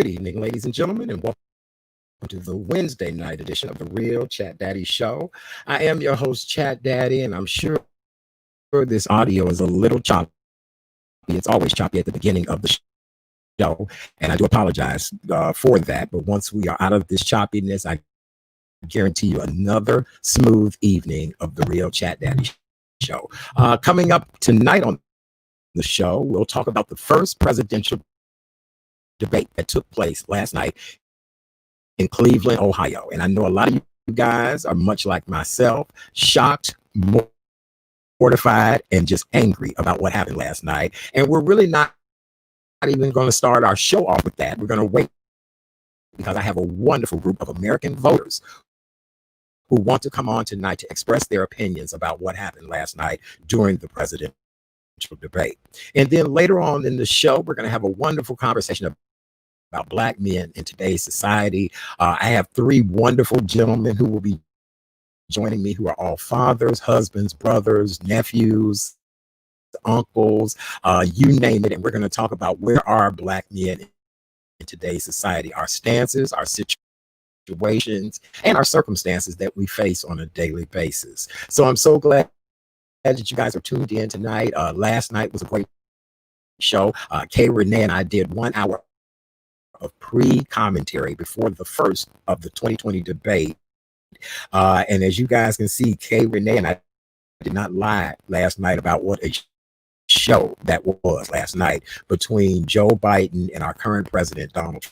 Good evening, ladies and gentlemen, and welcome to the Wednesday night edition of the Real Chat Daddy Show. I am your host, Chat Daddy, and I'm sure this audio is a little choppy. It's always choppy at the beginning of the show, and I do apologize for that. But once we are out of this choppiness, I guarantee you another smooth evening of the Real Chat Daddy Show. Coming up tonight on the show, we'll talk about the first presidential debate that took place last night in Cleveland, Ohio. And I know a lot of you guys are much like myself, shocked, mortified, and just angry about what happened last night. And we're really not even going to start our show off with that. We're going to wait because I have a wonderful group of American voters who want to come on tonight to express their opinions about what happened last night during the presidential debate. And then later on in the show, we're going to have a wonderful conversation about Black men in today's society. I have three wonderful gentlemen who will be joining me who are all fathers, husbands, brothers, nephews, uncles, you name it. And we're going to talk about where are Black men in today's society, our stances, our situations, and our circumstances that we face on a daily basis. So I'm so glad that you guys are tuned in tonight. Last night was a great show. Kay Renee and I did 1 hour of pre-commentary before the first of the 2020 debate. And as you guys can see, Kay Renee and I did not lie last night about what a show that was last night between Joe Biden and our current president, Donald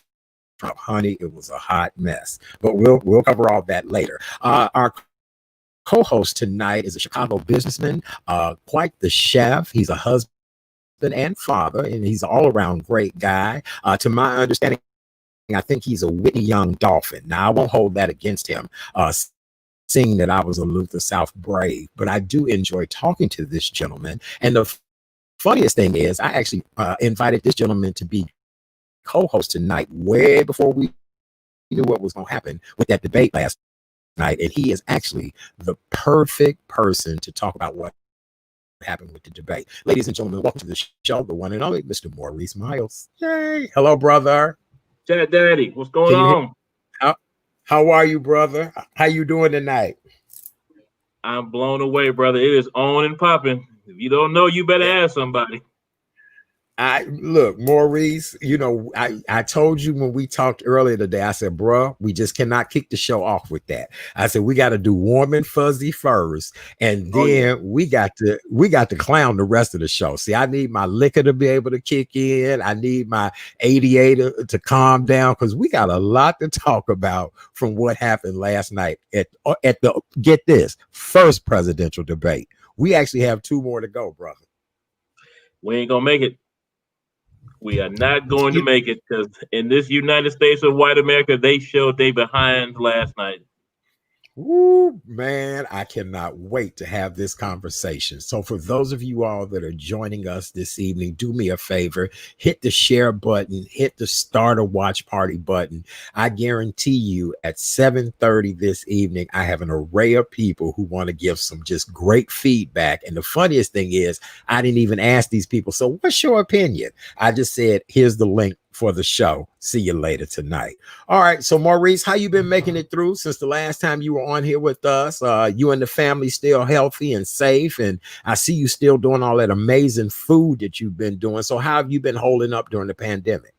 Trump. Honey, it was a hot mess, but we'll cover all that later. Our co-host tonight is a Chicago businessman, quite the chef. He's a husband and father, and he's an all-around great guy. To my understanding, I think he's a witty young dolphin. Now, I won't hold that against him, seeing that I was a Luther South Brave, but I do enjoy talking to this gentleman. And the funniest thing is, I actually invited this gentleman to be co-host tonight way before we knew what was going to happen with that debate last night. And he is actually the perfect person to talk about what happened with the debate. Ladies and gentlemen, welcome to the show, the one and only Mr. Maurice Miles. Yay. Hello, brother. Chat Daddy, what's going on? How are you, brother? How you doing tonight? I'm blown away, brother. It is on and popping. If you don't know, you better ask somebody. Look, Maurice, I told you when we talked earlier today, I said, bro, we just cannot kick the show off with that. I said, we got to do warm and fuzzy first. And then we got to clown the rest of the show. See, I need my liquor to be able to kick in. I need my ADA to calm down because we got a lot to talk about from what happened last night at the, get this, first presidential debate. We actually have 2 more to go, brother. We ain't going to make it. We are not going to make it because in this United States of white America, they showed they behind last night. Ooh, man, I cannot wait to have this conversation. So for those of you all that are joining us this evening, do me a favor, hit the share button, hit the start a watch party button. I guarantee you at 7:30 this evening, I have an array of people who want to give some just great feedback. And the funniest thing is, I didn't even ask these people, so what's your opinion? I just said, here's the link for the show. See you later tonight. All right. So Maurice, how you been making it through since the last time you were on here with us? You and the family still healthy and safe. And I see you still doing all that amazing food that you've been doing. So how have you been holding up during the pandemic?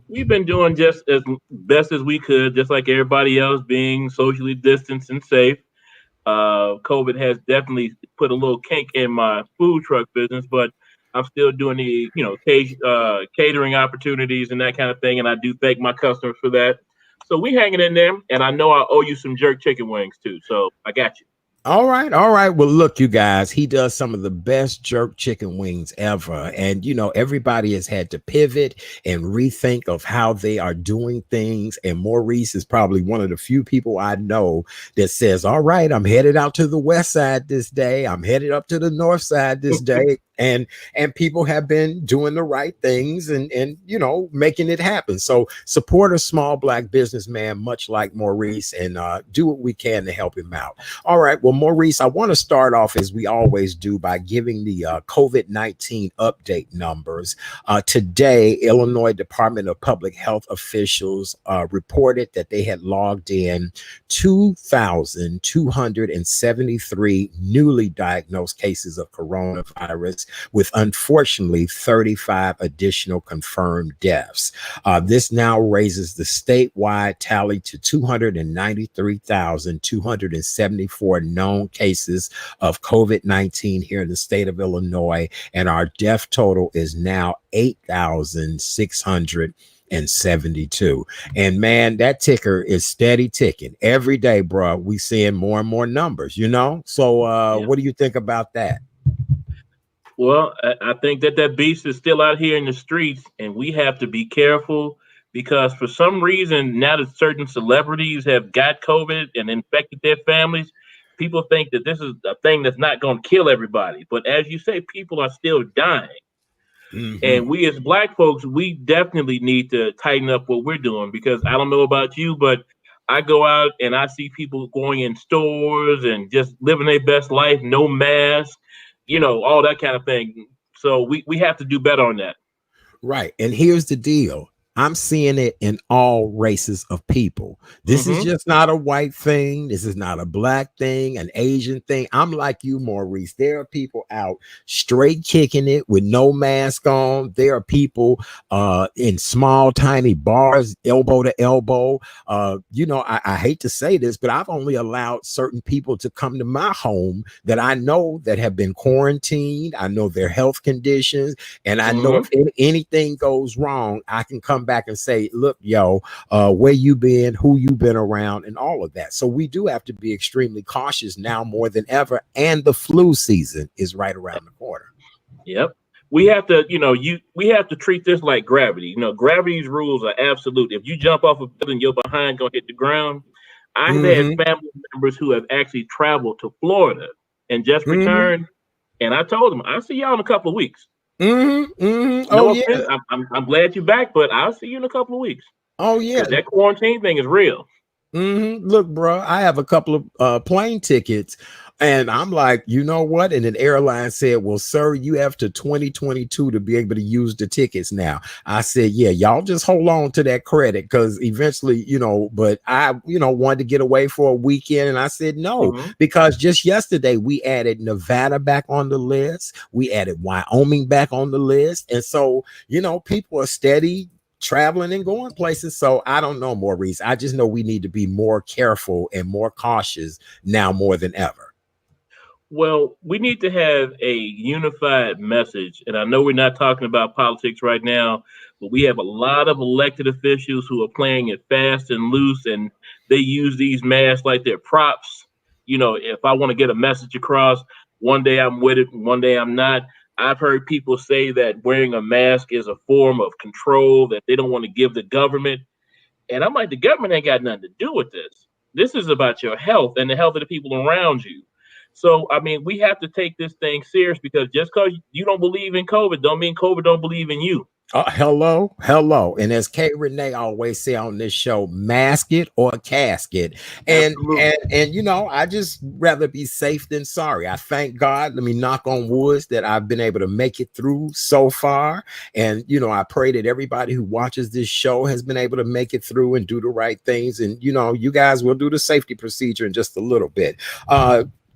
We've been doing just as best as we could, just like everybody else, being socially distanced and safe. COVID has definitely put a little kink in my food truck business, but I'm still doing the, catering opportunities and that kind of thing. And I do thank my customers for that. So we hanging in there. And I know I owe you some jerk chicken wings too. So I got you. All right. All right. Well, look, you guys, he does some of the best jerk chicken wings ever. And, everybody has had to pivot and rethink of how they are doing things. And Maurice is probably one of the few people I know that says, all right, I'm headed out to the west side this day. I'm headed up to the north side this day. And people have been doing the right things and making it happen. So support a small Black businessman, much like Maurice, and do what we can to help him out. All right. Well, Maurice, I want to start off as we always do by giving the COVID-19 update numbers. Today, Illinois Department of Public Health officials reported that they had logged in 2,273 newly diagnosed cases of coronavirus, with unfortunately 35 additional confirmed deaths. This now raises the statewide tally to 293,274 known cases of COVID-19 here in the state of Illinois, and our death total is now 8,672. And man, that ticker is steady ticking every day, bro. We seeing more and more numbers, you know? So what do you think about that? Well, I think that beast is still out here in the streets, and we have to be careful because for some reason, now that certain celebrities have got COVID and infected their families, people think that this is a thing that's not going to kill everybody. But as you say, people are still dying. And we as Black folks, we definitely need to tighten up what we're doing, because I don't know about you, but I go out and I see people going in stores and just living their best life, no mask, all that kind of thing. So we have to do better on that. Right. And here's the deal. I'm seeing it in all races of people. This is just not a white thing. This is not a Black thing, an Asian thing. I'm like you, Maurice. There are people out straight kicking it with no mask on. There are people in small, tiny bars, elbow to elbow. I hate to say this, but I've only allowed certain people to come to my home that I know that have been quarantined. I know their health conditions, and I know if anything goes wrong, I can come back and say, look, where you been, who you been around, and all of that. So we do have to be extremely cautious now more than ever, and the flu season is right around the corner. Yep. We have to, we have to treat this like gravity. Gravity's rules are absolute. If you jump off a building, your behind gonna hit the ground. I've had family members who have actually traveled to Florida and just returned, and I told them, I'll see y'all in a couple of weeks. No offense, I'm glad you're back, but I'll see you in a couple of weeks. Oh yeah, that quarantine thing is real. Look, bro, I have a couple of plane tickets, and I'm like, you know what? And an airline said, well, sir, you have to 2022 to be able to use the tickets now. I said, yeah, y'all just hold on to that credit, because eventually, but I, wanted to get away for a weekend. And I said, no, because just yesterday we added Nevada back on the list. We added Wyoming back on the list. And so, people are steady traveling and going places. So I don't know, Maurice. I just know we need to be more careful and more cautious now more than ever. Well, we need to have a unified message. And I know we're not talking about politics right now, but we have a lot of elected officials who are playing it fast and loose, and they use these masks like they're props. If I want to get a message across, one day I'm with it, one day I'm not. I've heard people say that wearing a mask is a form of control that they don't want to give the government. And I'm like, the government ain't got nothing to do with this. This is about your health and the health of the people around you. So, we have to take this thing serious, because just because you don't believe in COVID don't mean COVID don't believe in you. Hello. And as Kay Renee always say on this show, mask it or casket. And I just rather be safe than sorry. I thank God, let me knock on wood, that I've been able to make it through so far. And I pray that everybody who watches this show has been able to make it through and do the right things. And you guys will do the safety procedure in just a little bit.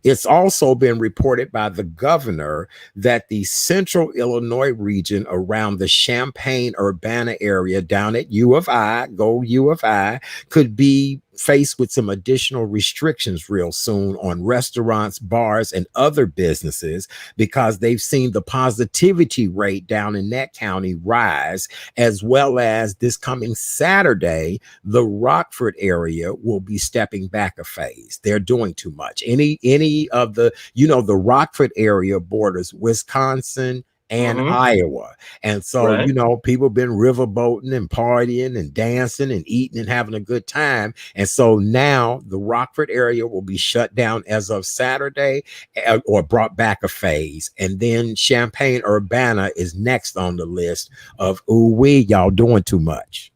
It's also been reported by the governor that the central Illinois region around the Champaign-Urbana area down at U of I, go U of I, could be faced with some additional restrictions real soon on restaurants, bars, and other businesses, because they've seen the positivity rate down in that county rise, as well as this coming Saturday, the Rockford area will be stepping back a phase. They're doing too much. Any of the, the Rockford area borders Wisconsin and Iowa. And so, people have been riverboating and partying and dancing and eating and having a good time. And so now the Rockford area will be shut down as of Saturday, or brought back a phase. And then Champaign-Urbana is next on the list of, y'all doing too much.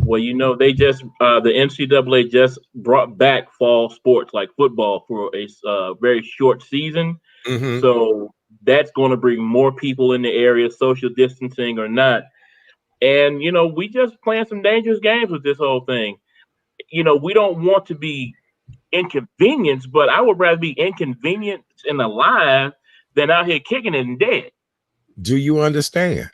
Well, they just the NCAA just brought back fall sports like football for a very short season. Hmm. So that's going to bring more people in the area, social distancing or not. And we just playing some dangerous games with this whole thing. We don't want to be inconvenienced, but I would rather be inconvenienced and alive than out here kicking it and dead. Do you understand?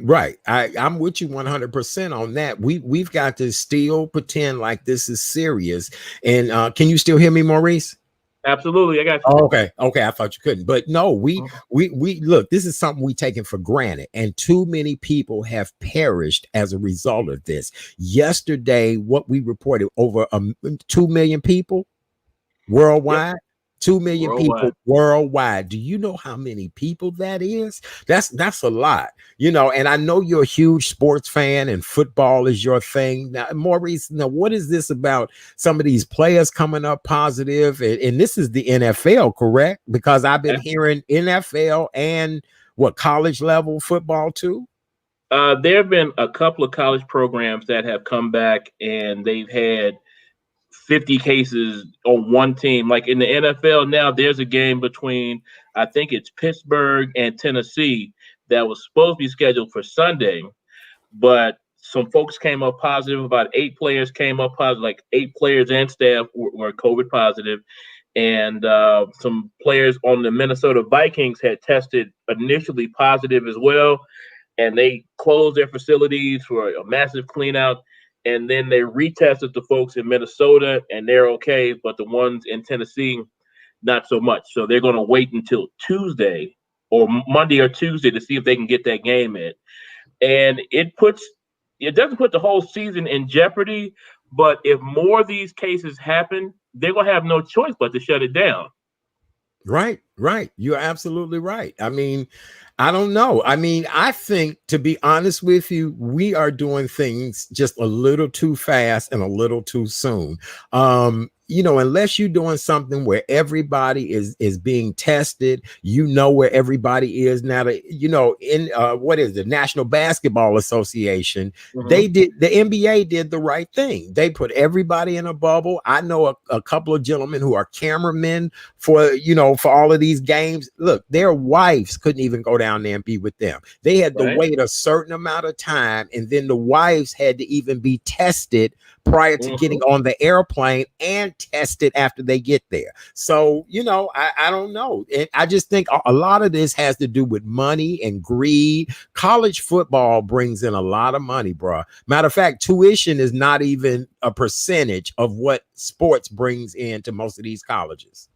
Right. I'm with you 100% on that. We've got to still pretend like this is serious. And can you still hear me, Maurice? Absolutely, I got you. Oh, okay. Okay. I thought you couldn't. But no, we look, this is something we taken for granted. And too many people have perished as a result of this. Yesterday, what we reported over 2 million people Yep, worldwide. 2 million people worldwide. worldwide. Do you know how many people that is? That's a lot. And I know you're a huge sports fan and football is your thing. Now, Maurice, now what is this about some of these players coming up positive? And this is the NFL, correct? Because I've been hearing NFL and what college level football too. There have been a couple of college programs that have come back and they've had 50 cases on one team. Like in the NFL now, there's a game between, I think it's Pittsburgh and Tennessee that was supposed to be scheduled for Sunday, but some folks came up positive. About 8 players came up positive, like 8 players and staff were COVID positive. And some players on the Minnesota Vikings had tested initially positive as well, and they closed their facilities for a massive clean out. And then they retested the folks in Minnesota, and they're okay, but the ones in Tennessee, not so much. So they're going to wait until Tuesday or Monday or Tuesday to see if they can get that game in. And it doesn't put the whole season in jeopardy, but if more of these cases happen, they're going to have no choice but to shut it down. Right, right. You're absolutely right. I mean, I don't know. I mean, I think, to be honest with you, we are doing things just a little too fast and a little too soon. Unless you're doing something where everybody is being tested, where everybody is now. In what is the National Basketball Association? Mm-hmm. The NBA did the right thing. They put everybody in a bubble. I know a couple of gentlemen who are cameramen for all of these games. Look, their wives couldn't even go down there and be with them. They had to Right. wait a certain amount of time, and then the wives had to even be tested prior to getting Mm-hmm. on the airplane and tested after they get there. So, I don't know. And I just think a lot of this has to do with money and greed. College football brings in a lot of money, bro. Matter of fact, tuition is not even a percentage of what sports brings in to most of these colleges.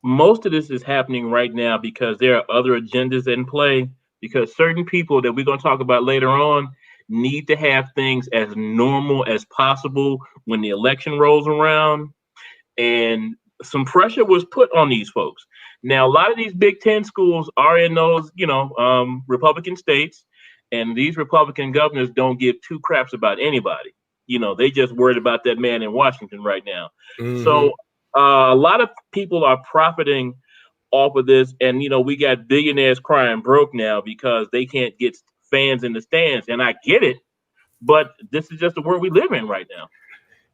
Most of this is happening right now because there are other agendas in play. Because certain people that we're going to talk about later on need to have things as normal as possible when the election rolls around. And some pressure was put on these folks. Now, a lot of these Big Ten schools are in those, Republican states, and these Republican governors don't give two craps about anybody. They just worried about that man in Washington right now. Mhm. So a lot of people are profiting off of this, and we got billionaires crying broke now because they can't get fans in the stands, and I get it, but this is just the world we live in right now.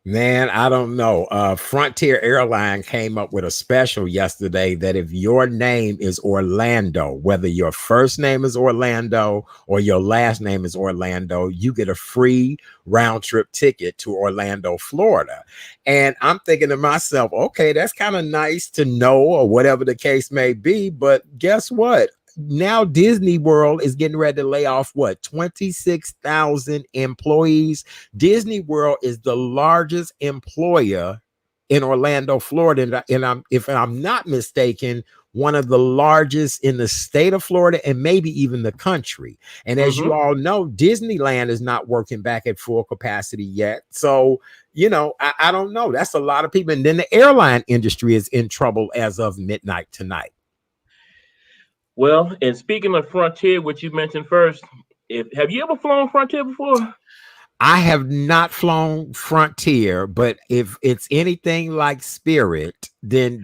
Man, I don't know. Frontier Airline came up with a special yesterday that if your name is Orlando, whether your first name is Orlando or your last name is Orlando, you get a free round trip ticket to Orlando, Florida. And I'm thinking to myself, okay, that's kind of nice to know, or whatever the case may be. But guess what? Now Disney World is getting ready to lay off 26,000 employees. Disney World is the largest employer in Orlando, Florida, and if I'm not mistaken, one of the largest in the state of Florida and maybe even the country. And as you Mm-hmm. all know, Disneyland is not working back at full capacity yet. So, I don't know. That's a lot of people. And then the airline industry is in trouble as of midnight tonight. Well, and speaking of Frontier, which you mentioned first, if have you ever flown Frontier before? I have not flown Frontier, but if it's anything like Spirit, then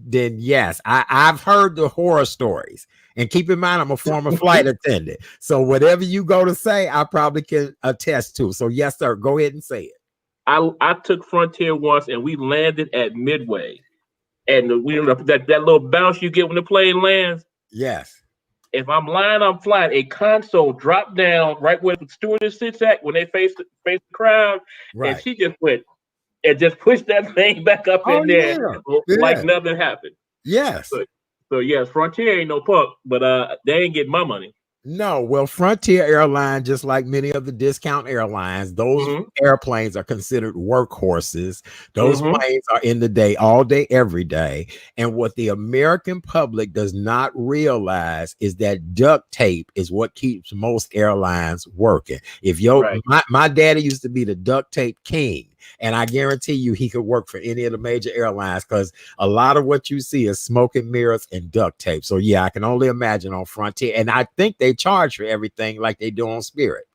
yes. I've heard the horror stories. And keep in mind, I'm a former flight attendant. So whatever you go to say, I probably can attest to. So yes, sir. Go ahead and say it. I took Frontier once, and we landed at Midway, and we that little bounce you get when the plane lands. Yes. If I'm lying, I'm flying. A console dropped down right where the stewardess sits at when they face the crowd, and Right. she just went and just pushed that thing back up Oh in there yeah. like Yeah. nothing happened. Yes. So, so yes, Frontier ain't no punk, but they ain't getting my money. No, well, Frontier Airlines, just like many of the discount airlines, those Mm-hmm. airplanes are considered workhorses. Those Mm-hmm. planes are in the day, all day, every day. And what the American public does not realize is that duct tape is what keeps most airlines working. If Right. my daddy used to be the duct tape king, and I guarantee you he could work for any of the major airlines because a lot of what you see is smoke and mirrors and duct tape. So yeah, I can only imagine on Frontier. And I think they charge for everything like they do on Spirit.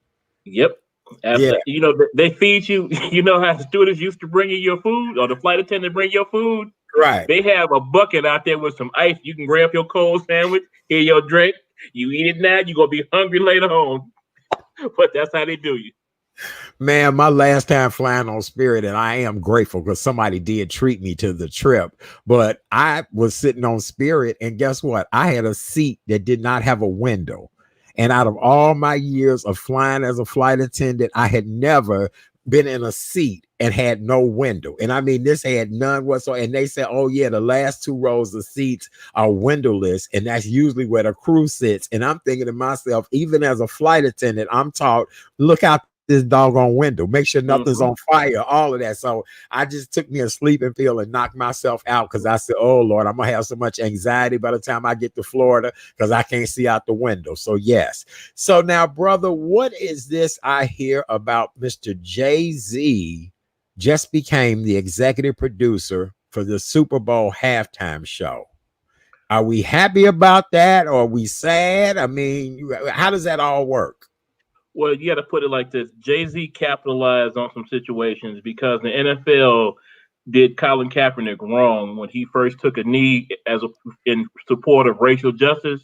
Yep. Yeah, You know, they feed you. You know how the stewardess used to bring you your food, or the flight attendant bring your food. right. They have a bucket out there with some ice. You can grab your cold sandwich, here your drink. You eat it now, you're gonna be hungry later on. But that's how they do you. Man, my last time flying on Spirit, and I am grateful because somebody did treat me to the trip. But I was sitting on Spirit, and guess what? I had a seat that did not have a window. And out of all my years of flying as a flight attendant, I had never been in a seat and had no window. And I mean, this had none whatsoever. And they said, oh, yeah, the last two rows of seats are windowless. And that's usually where the crew sits. And I'm thinking to myself, even as a flight attendant, I'm taught, look out this doggone window, make sure nothing's Mm-hmm. on fire, all of that. So I just took me a sleeping pill and knocked myself out because I said, oh Lord, I'm gonna have so much anxiety by the time I get to Florida because I can't see out the window. So yes. So now, brother, what is this I hear about Mr. Jay-Z just became the executive producer for the Super Bowl halftime show? Are we happy about that, or are we sad? I mean, how does that all work? Well, you got to put it like this: Jay-Z capitalized on some situations because the NFL did Colin Kaepernick wrong when he first took a knee in support of racial justice.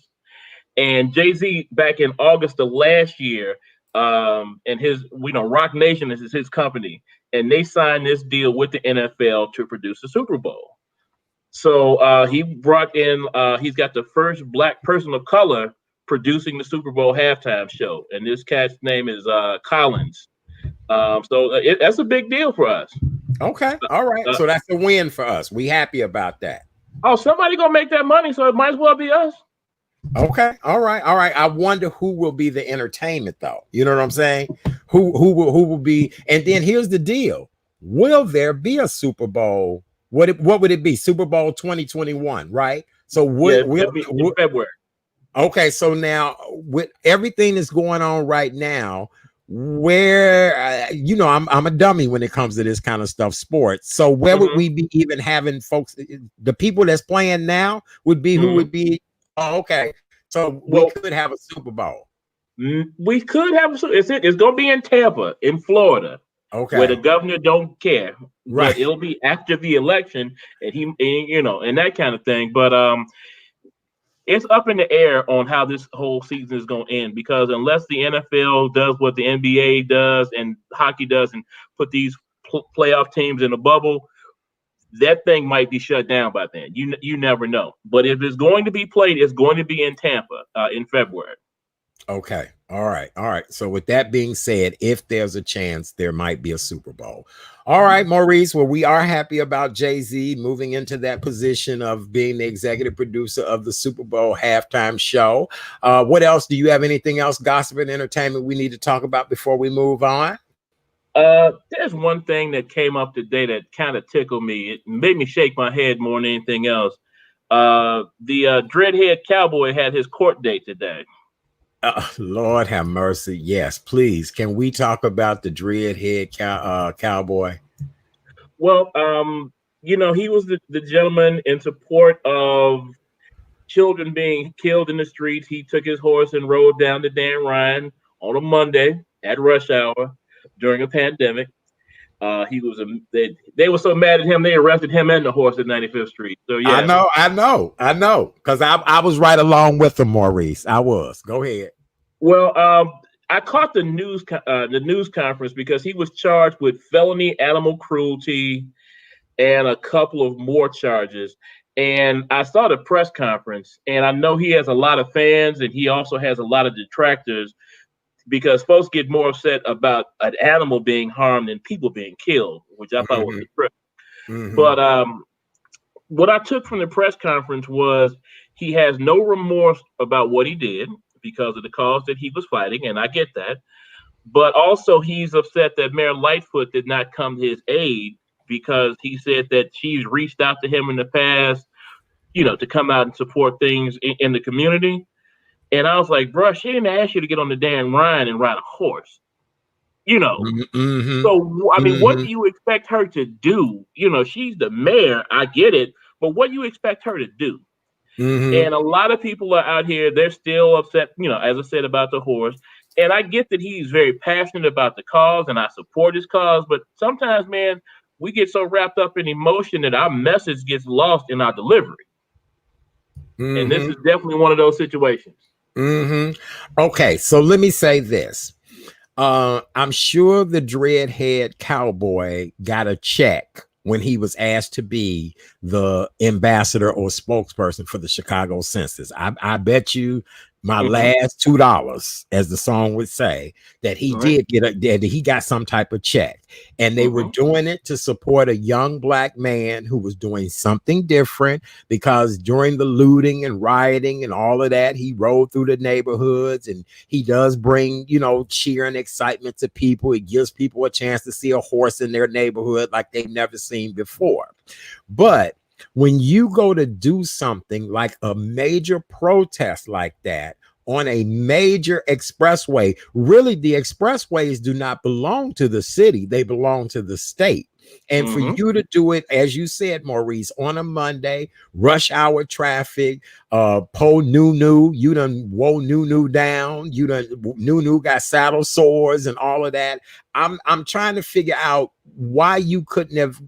And Jay-Z back in August of last year, and his, Rock Nation is his company, and they signed this deal with the NFL to produce the Super Bowl. So he brought in, he's got the first black person of color producing the Super Bowl halftime show, and this cat's name is Collins. That's a big deal for us. Okay. All right. Uh, So that's a win for us. We happy about that. Somebody gonna make that money, so it might as well be us. Okay. All right. All right. I wonder who will be the entertainment though. You know what I'm saying? Who will be, and then here's the deal. Will there be a Super Bowl? What would it be? Super Bowl 2021, right? So Yeah, will it'll be in February. okay, so now with everything that's going on right now, where I'm a dummy when it comes to this kind of stuff, sports. So where would Hmm. we be even having folks? The people that's playing now would be who Hmm. would be. Oh, okay, so we Well, could have a Super Bowl. we could have. It's gonna be in Tampa, in Florida, where the Okay, governor don't care, but right. it'll be after the election, and that kind of thing. But it's up in the air on how this whole season is going to end because unless the NFL does what the NBA does and hockey does and put these playoff teams in a bubble, that thing might be shut down by then. You never know. But if it's going to be played, it's going to be in Tampa in February. Okay. All right. All right. So with that being said, if there's a chance, there might be a Super Bowl. All right, Maurice. Well, we are happy about Jay-Z moving into that position of being the executive producer of the Super Bowl halftime show. What else? Do you have anything else, gossip and entertainment, we need to talk about before we move on? There's one thing that came up today that kind of tickled me. It made me shake my head more than anything else. The dreadhead cowboy had his court date today. Lord have mercy. Yes, please. Can we talk about the dreadhead cowboy? Well, he was the gentleman in support of children being killed in the streets. He took his horse and rode down to Dan Ryan on a Monday at rush hour, during a pandemic. He was they were so mad at him they arrested him and the horse at 95th Street. So yeah, I know, because I was right along with them, Maurice. I was. Go ahead. Well, I caught the news conference because he was charged with felony animal cruelty and a couple of more charges. And I saw the press conference, and I know he has a lot of fans, and he also has a lot of detractors because folks get more upset about an animal being harmed than people being killed, which I thought was a trip. But what I took from the press conference was he has no remorse about what he did because of the cause that he was fighting, and I get that. But also he's upset that Mayor Lightfoot did not come to his aid because he said that she's reached out to him in the past, to come out and support things in the community. And I was like, bro, she didn't ask you to get on the Dan Ryan and ride a horse, So, I mean, what do you expect her to do? She's the mayor. I get it. But what do you expect her to do? And a lot of people are out here, they're still upset, as I said, about the horse. And I get that he's very passionate about the cause and I support his cause. But sometimes, man, we get so wrapped up in emotion that our message gets lost in our delivery. And this is definitely one of those situations. Okay, so let me say this. I'm sure the dreadhead cowboy got a check when he was asked to be the ambassador or spokesperson for the Chicago census. I bet you my last $2, as the song would say, that he did get that he got some type of check. And they were doing it to support a young black man who was doing something different, because during the looting and rioting and all of that, he rode through the neighborhoods and he does bring, cheer and excitement to people. It gives people a chance to see a horse in their neighborhood like they've never seen before. But when you go to do something like a major protest like that on a major expressway, really the expressways do not belong to the city, they belong to the state. And for you to do it, as you said, Maurice, on a Monday, rush hour traffic, po Nunu, you done woe Nunu down, you done Nunu got saddle sores and all of that. I'm trying to figure out why you couldn't have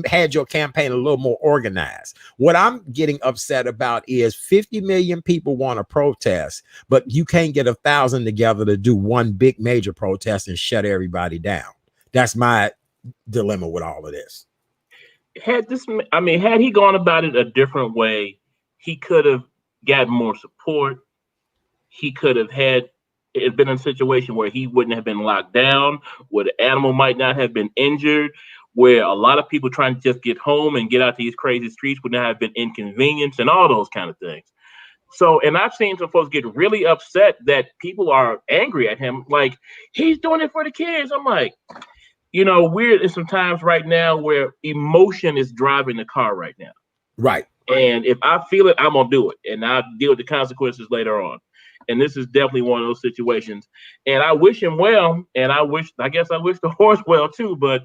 had your campaign a little more organized. What I'm getting upset about is 50 million people want to protest, but you can't get 1,000 together to do one big major protest and shut everybody down. That's my dilemma with all of this. Had he gone about it a different way, he could have gotten more support. He could have had it been in a situation where he wouldn't have been locked down, where the animal might not have been injured, where a lot of people trying to just get home and get out to these crazy streets would not have been inconvenienced and all those kind of things. So, and I've seen some folks get really upset that people are angry at him, like, he's doing it for the kids. I'm like, we're in some times right now where emotion is driving the car right now. Right. And if I feel it, I'm going to do it. And I'll deal with the consequences later on. And this is definitely one of those situations. And I wish him well. And I wish the horse well too. But,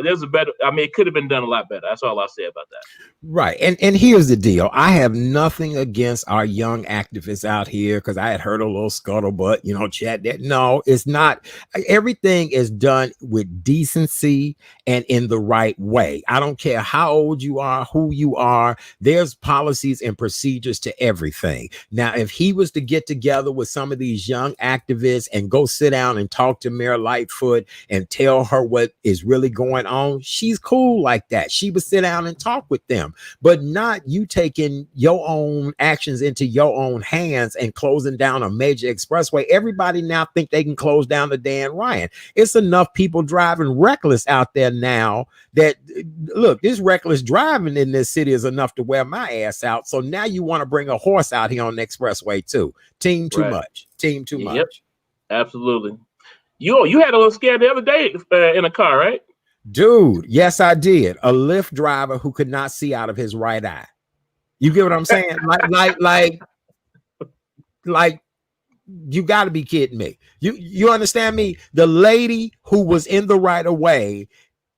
there's a better, it could have been done a lot better. That's all I'll say about that. Right. And here's the deal. I have nothing against our young activists out here, because I had heard a little scuttlebutt, chat that. No, it's not. Everything is done with decency and in the right way. I don't care how old you are, who you are. There's policies and procedures to everything. Now, if he was to get together with some of these young activists and go sit down and talk to Mayor Lightfoot and tell her what is really going on, she's cool like that. She would sit down and talk with them, but not you taking your own actions into your own hands and closing down a major expressway. Everybody now think they can close down the Dan Ryan. It's enough people driving reckless out there now that, look, this reckless driving in this city is enough to wear my ass out. So now you want to bring a horse out here on the expressway too. Team too much. Absolutely. You had a little scare the other day in a car, right? Dude, yes, I did. A Lyft driver who could not see out of his right eye. You get what I'm saying? like you got to be kidding me. You understand me? The lady who was in the right of way,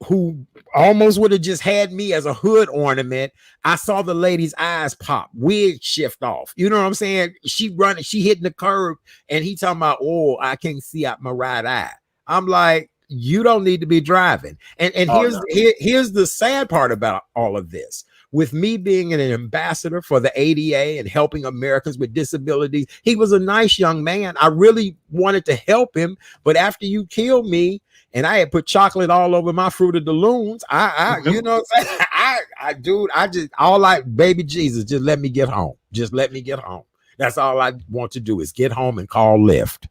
who almost would have just had me as a hood ornament. I saw the lady's eyes pop, wig shift off. You know what I'm saying? She hitting the curb, and he talking about, oh, I can't see out my right eye. I'm like, you don't need to be driving. And Oh here's no. here's the sad part about all of this. With me being an ambassador for the ADA and helping Americans with disabilities, he was a nice young man. I really wanted to help him, but after you killed me and I had put chocolate all over my Fruit of the Loons, you know what I'm saying? Dude, I just all like baby Jesus, just let me get home. Just let me get home. That's all I want to do is get home and call Lyft.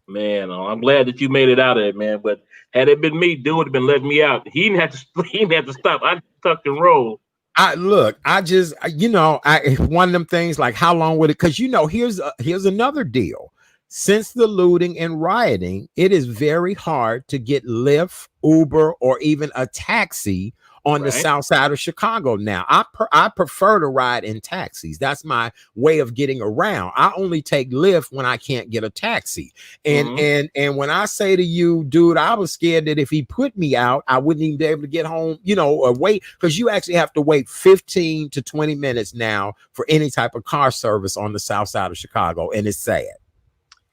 Man, I'm glad that you made it out of it, man. But had it been me, dude would have been letting me out. He didn't have to. He didn't have to stop. I tucked and rolled. I look, I just, you know, I one of them things like how long would it? Because you know, here's another deal. Since the looting and rioting, it is very hard to get Lyft, Uber, or even a taxi on the Right. south side of Chicago now. I prefer to ride in taxis. That's my way of getting around. I only take Lyft when I can't get a taxi. And Mhm. and when I say to you, dude, I was scared that if he put me out, I wouldn't even be able to get home, you know, or wait, because you actually have to wait 15 to 20 minutes now for any type of car service on the south side of Chicago. And it's sad.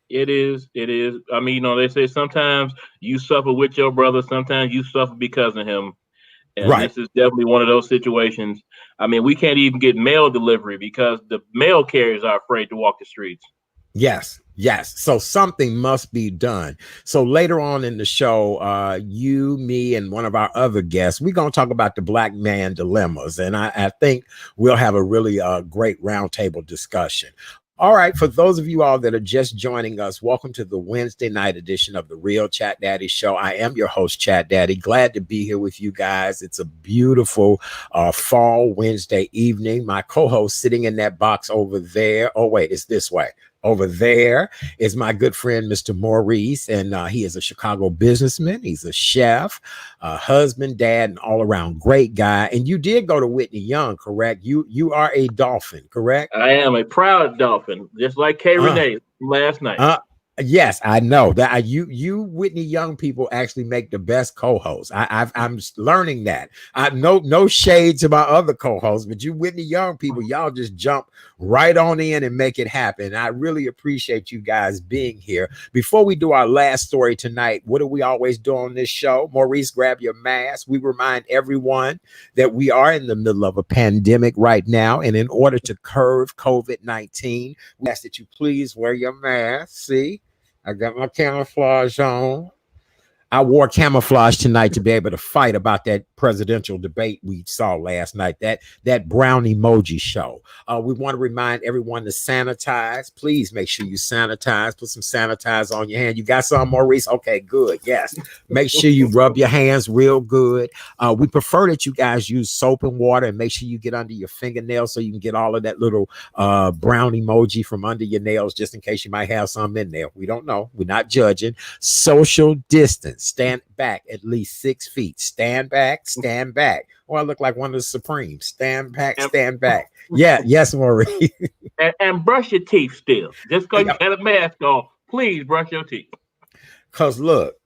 It is. It is. I mean, they say sometimes you suffer with your brother, sometimes you suffer because of him. And Right. this is definitely one of those situations. I mean, we can't even get mail delivery because the mail carriers are afraid to walk the streets. Yes, yes. So something must be done. So later on in the show, you, me, and one of our other guests, we're going to talk about the black man dilemmas. And I think we'll have a really great roundtable discussion. All right, for those of you all that are just joining us, welcome to the Wednesday night edition of the Real Chat Daddy Show. I am your host, Chat Daddy. Glad to be here with you guys. It's a beautiful fall Wednesday evening. My co-host sitting in that box over there. Oh, wait, it's this way. Over there is my good friend, Mr. Maurice, and he is a Chicago businessman. He's a chef, husband, dad, and all-around great guy. And you did go to Whitney Young, correct? You are a Dolphin, correct? I am a proud Dolphin, just like K. Uh, Renee last night. Yes, I know that you Whitney Young people actually make the best co-hosts. I'm learning that. I no shade to my other co-hosts, but you Whitney Young people, y'all just jump right on in and make it happen. I really appreciate you guys being here. Before we do our last story tonight, what do we always do on this show? Maurice, grab your mask. We remind everyone that we are in the middle of a pandemic right now, and in order to curb COVID-19, we ask that you please wear your mask. See, I got my camouflage on. I wore camouflage tonight to be able to fight about that presidential debate we saw last night, that brown emoji show. We want to remind everyone to sanitize. Please make sure you sanitize. Put some sanitize on your hand. You got some, Maurice? Okay, good. Yes. Make sure you rub your hands real good. We prefer that you guys use soap and water, and make sure you get under your fingernails so you can get all of that little brown emoji from under your nails, just in case you might have some in there. We don't know. We're not judging. Social distance. Stand back at least 6 feet. Stand back, stand back. Oh, I look like one of the Supremes. Stand back, stand back. Yeah, yes, Maurice. And brush your teeth still. Just because you got a mask on, please brush your teeth. Because look,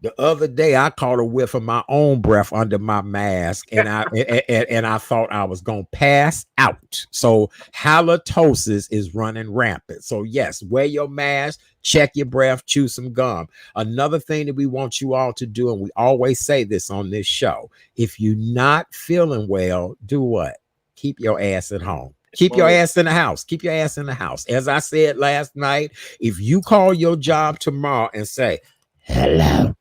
the other day I caught a whiff of my own breath under my mask, and I thought I was gonna pass out. So halitosis is running rampant. So yes, wear your mask, check your breath, chew some gum. Another thing that we want you all to do, and we always say this on this show: if you're not feeling well, do what? Keep your ass at home. Keep your ass in the house. Keep your ass in the house. As I said last night, if you call your job tomorrow and say, hello,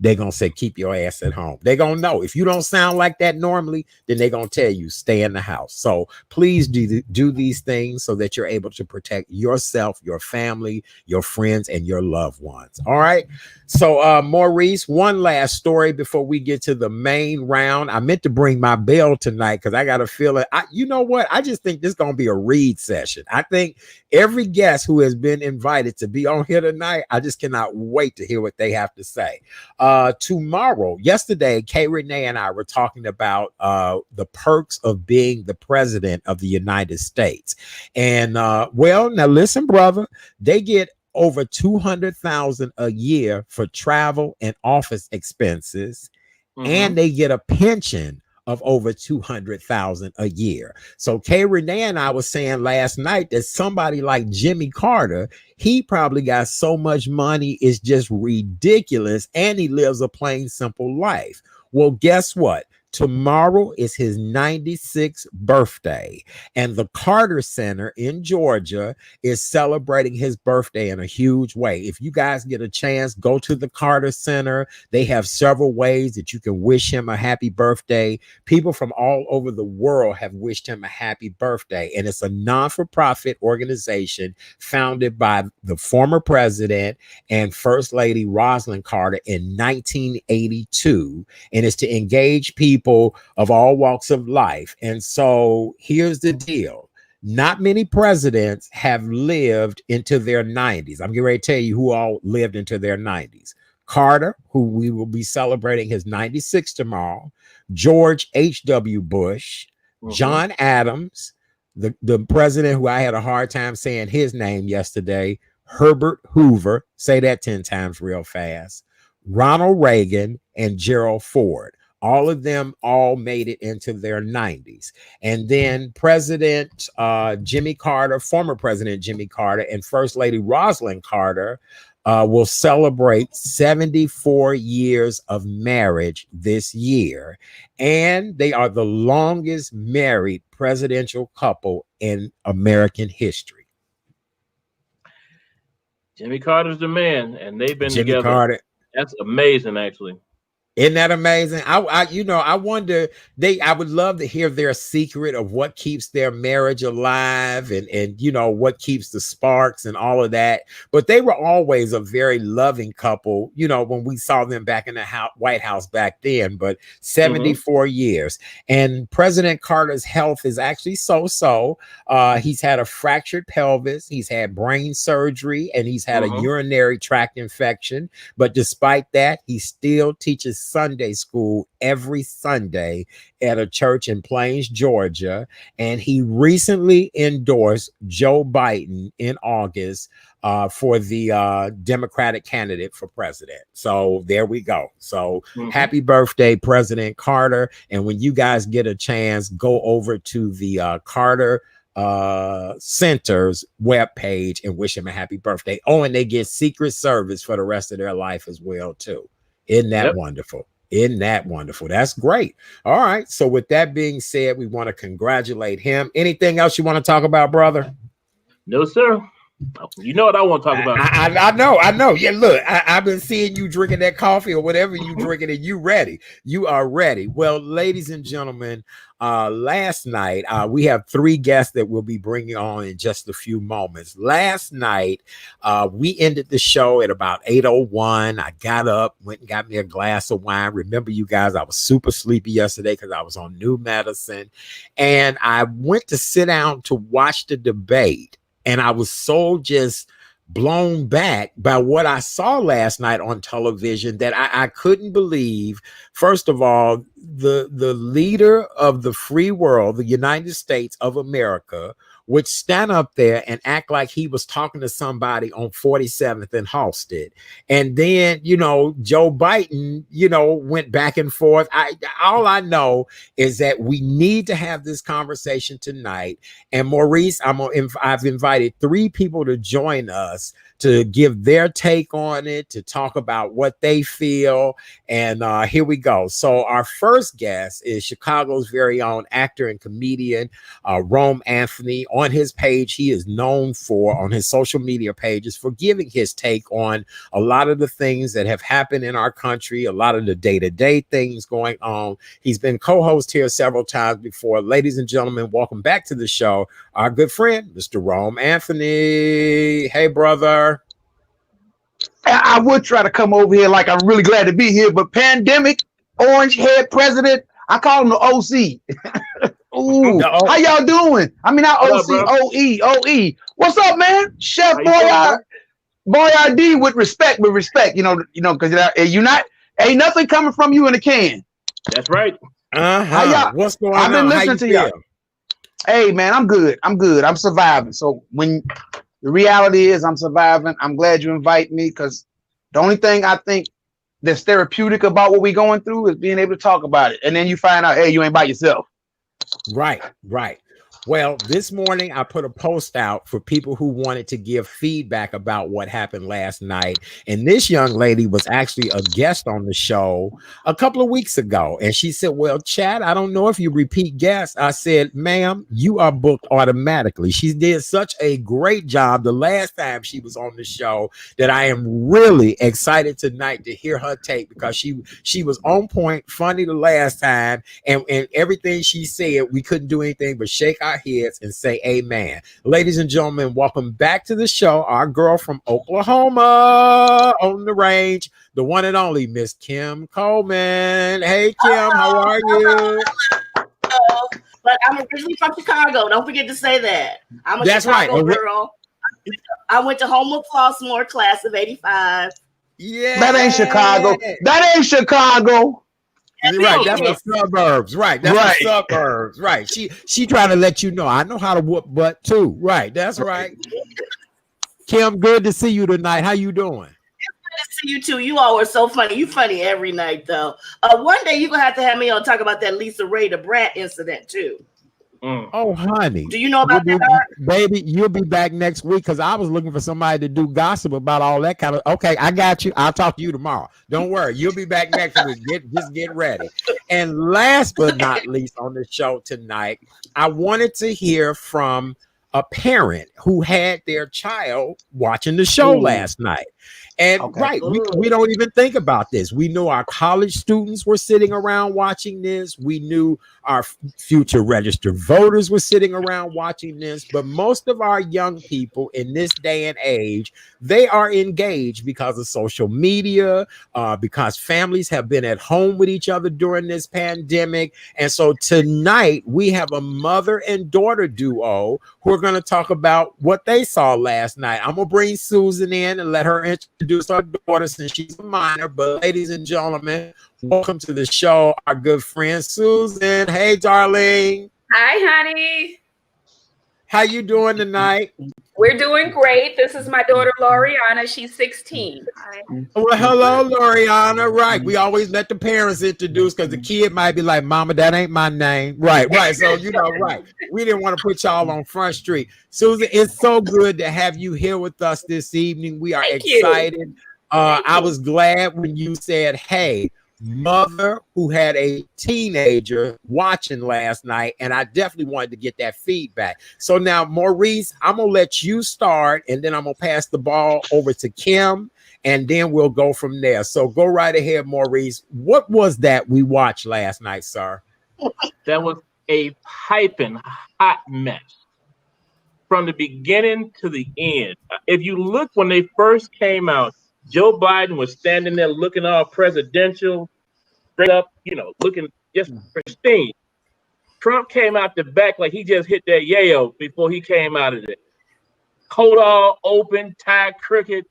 they're gonna say keep your ass at home. They're gonna know. If you don't sound like that normally, then they're gonna tell you stay in the house. So please do these things so that you're able to protect yourself, your family, your friends, and your loved ones. All right. So Maurice, one last story before we get to the main round. I meant to bring my bell tonight because I got a feeling. You know what? I just think this is gonna be a read session. I think every guest who has been invited to be on here tonight, I just cannot wait to hear what they have to say. Yesterday, Kay Renee and I were talking about the perks of being the president of the United States. And well, now listen, brother, they get over $200,000 a year for travel and office expenses, and they get a pension of over 200,000 a year. So Kay Renee and I was saying last night that somebody like Jimmy Carter, he probably got so much money, it's just ridiculous, and he lives a plain simple life. Well, guess what? Tomorrow is his 96th birthday, and the Carter Center in Georgia is celebrating his birthday in a huge way. If you guys get a chance, go to the Carter Center. They have several ways that you can wish him a happy birthday. People from all over the world have wished him a happy birthday, and it's a non-for-profit organization founded by the former president and First Lady Rosalind Carter in 1982, and it's to engage people of all walks of life. And so here's the deal. Not many presidents have lived into their 90s. I'm getting ready to tell you who all lived into their 90s. Carter, who we will be celebrating his 96 tomorrow, George H.W. Bush, John Adams, the president who I had a hard time saying his name yesterday, Herbert Hoover, say that 10 times real fast, Ronald Reagan, and Gerald Ford. All of them all made it into their 90s. And then President Jimmy Carter, former President Jimmy Carter, and First Lady Rosalind Carter will celebrate 74 years of marriage this year. And they are the longest married presidential couple in American history. Jimmy Carter's the man, and they've been Jimmy together. Carter. That's amazing, actually. Isn't that amazing? I wonder, I would love to hear their secret of what keeps their marriage alive and what keeps the sparks and all of that. But they were always a very loving couple, when we saw them back in the White House back then, but 74 years. And President Carter's health is actually so-so. He's had a fractured pelvis. He's had brain surgery, and he's had a urinary tract infection. But despite that, he still teaches Sunday school every Sunday at a church in Plains, Georgia. And he recently endorsed Joe Biden in August for the Democratic candidate for president. So there we go. So happy birthday, President Carter. And when you guys get a chance, go over to the Carter Center's webpage and wish him a happy birthday. Oh, and they get Secret Service for the rest of their life as well, too. Isn't that wonderful? Isn't that wonderful? That's great. All right. So with that being said, we want to congratulate him. Anything else you want to talk about, brother? No, sir. You know what I want to talk about. I know. Yeah, look, I've been seeing you drinking that coffee or whatever you drinking, and you ready. You are ready. Well, ladies and gentlemen, last night, we have 3 guests that we'll be bringing on in just a few moments. Last night, we ended the show at about 8:01. I got up, went and got me a glass of wine. Remember, you guys, I was super sleepy yesterday because I was on new medicine. And I went to sit down to watch the debate. And I was so just blown back by what I saw last night on television that I couldn't believe. First of all, the leader of the free world, the United States of America, would stand up there and act like he was talking to somebody on 47th and Halsted. And then, Joe Biden, went back and forth. All I know is that we need to have this conversation tonight. And Maurice, I've invited 3 people to join us to give their take on it, to talk about what they feel. And here we go. So our first guest is Chicago's very own actor and comedian, Rome Anthony. On his page, he is known for, on his social media pages, for giving his take on a lot of the things that have happened in our country, a lot of the day-to-day things going on. He's been co-host here several times before. Ladies and gentlemen, welcome back to the show, our good friend, Mr. Rome Anthony. Hey, brother. I would try to come over here like I'm really glad to be here, but pandemic, orange head president, I call him the OC. Ooh, how y'all doing? I mean, not OC, OE. What's up, man? Chef Boyardee with respect, because ain't nothing coming from you in a can. That's right. How y'all? What's going on? I've been listening to y'all. Hey, man, I'm good. I'm surviving. So when the reality is I'm surviving, I'm glad you invite me, because the only thing I think that's therapeutic about what we're going through is being able to talk about it. And then you find out, hey, you ain't by yourself. Right, right. Well, this morning I put a post out for people who wanted to give feedback about what happened last night. And this young lady was actually a guest on the show a couple of weeks ago. And she said, well, Chad, I don't know if you repeat guests. I said, ma'am, you are booked automatically. She did such a great job the last time she was on the show that I am really excited tonight to hear her take, because she was on point, funny the last time. And everything she said, we couldn't do anything but shake our heads and say amen. Ladies and gentlemen, welcome back to the show. Our girl from Oklahoma on the range, the one and only Miss Kim Coleman. Hey, Kim, how are you? Hello. But I'm originally from Chicago. Don't forget to say that. I'm a Chicago girl. I went to Homewood Flossmoor class of 85. Yeah. That ain't Chicago. That ain't Chicago. Right, that's the suburbs. Right, that's right. The suburbs. Right. She trying to let you know I know how to whoop butt too. Right, that's right. Kim, good to see you tonight. How you doing? It's good to see you too. You all were so funny. You funny every night though. One day you're gonna have to have me on talk about that Lisa Ray the Brat incident too. Oh, honey. Do you know about that? Baby, you'll be back next week, because I was looking for somebody to do gossip about all that kind of. Okay, I got you. I'll talk to you tomorrow. Don't worry. You'll be back next week. Just get ready. And last but not least on the show tonight, I wanted to hear from a parent who had their child watching the show last night. And we don't even think about this. We knew our college students were sitting around watching this. We knew our future registered voters were sitting around watching this. But most of our young people in this day and age, they are engaged because of social media, because families have been at home with each other during this pandemic. And so tonight we have a mother and daughter duo who are going to talk about what they saw last night. I'm going to bring Susan in and let her introduce our daughter since she's a minor. But ladies and gentlemen, welcome to the show, our good friend Susan. Hey, darling. Hi, honey. How you doing tonight? We're doing great. This is my daughter, Loriana. She's 16. Hi. Well, hello, Loriana. Right. We always let the parents introduce, because the kid might be like, Mama, that ain't my name. Right. So, right. We didn't want to put y'all on Front Street. Susan, it's so good to have you here with us this evening. We are excited. I was glad when you said, hey, mother who had a teenager watching last night, and I definitely wanted to get that feedback. So now, Maurice, I'm gonna let you start, and then I'm gonna pass the ball over to Kim, and then we'll go from there. So go right ahead, Maurice. What was that we watched last night, sir? That was a piping hot mess from the beginning to the end. If you look, when they first came out, Joe Biden was standing there looking all presidential, straight up, looking just pristine. Trump came out the back like he just hit that yayo before he came out of it. Coat all open, tie crooked.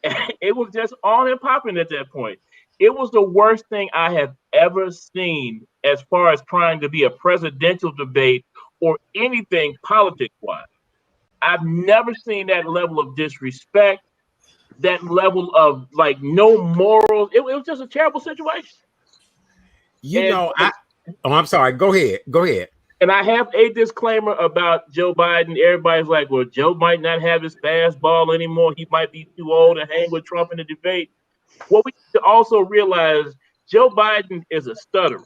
It was just on and popping at that point. It was the worst thing I have ever seen as far as trying to be a presidential debate or anything politics-wise. I've never seen that level of disrespect, that level of no morals. It was just a terrible situation. I'm sorry. Go ahead. And I have a disclaimer about Joe Biden. Everybody's like, well, Joe might not have his fastball anymore. He might be too old to hang with Trump in the debate. What we need to also realize, Joe Biden is a stutterer.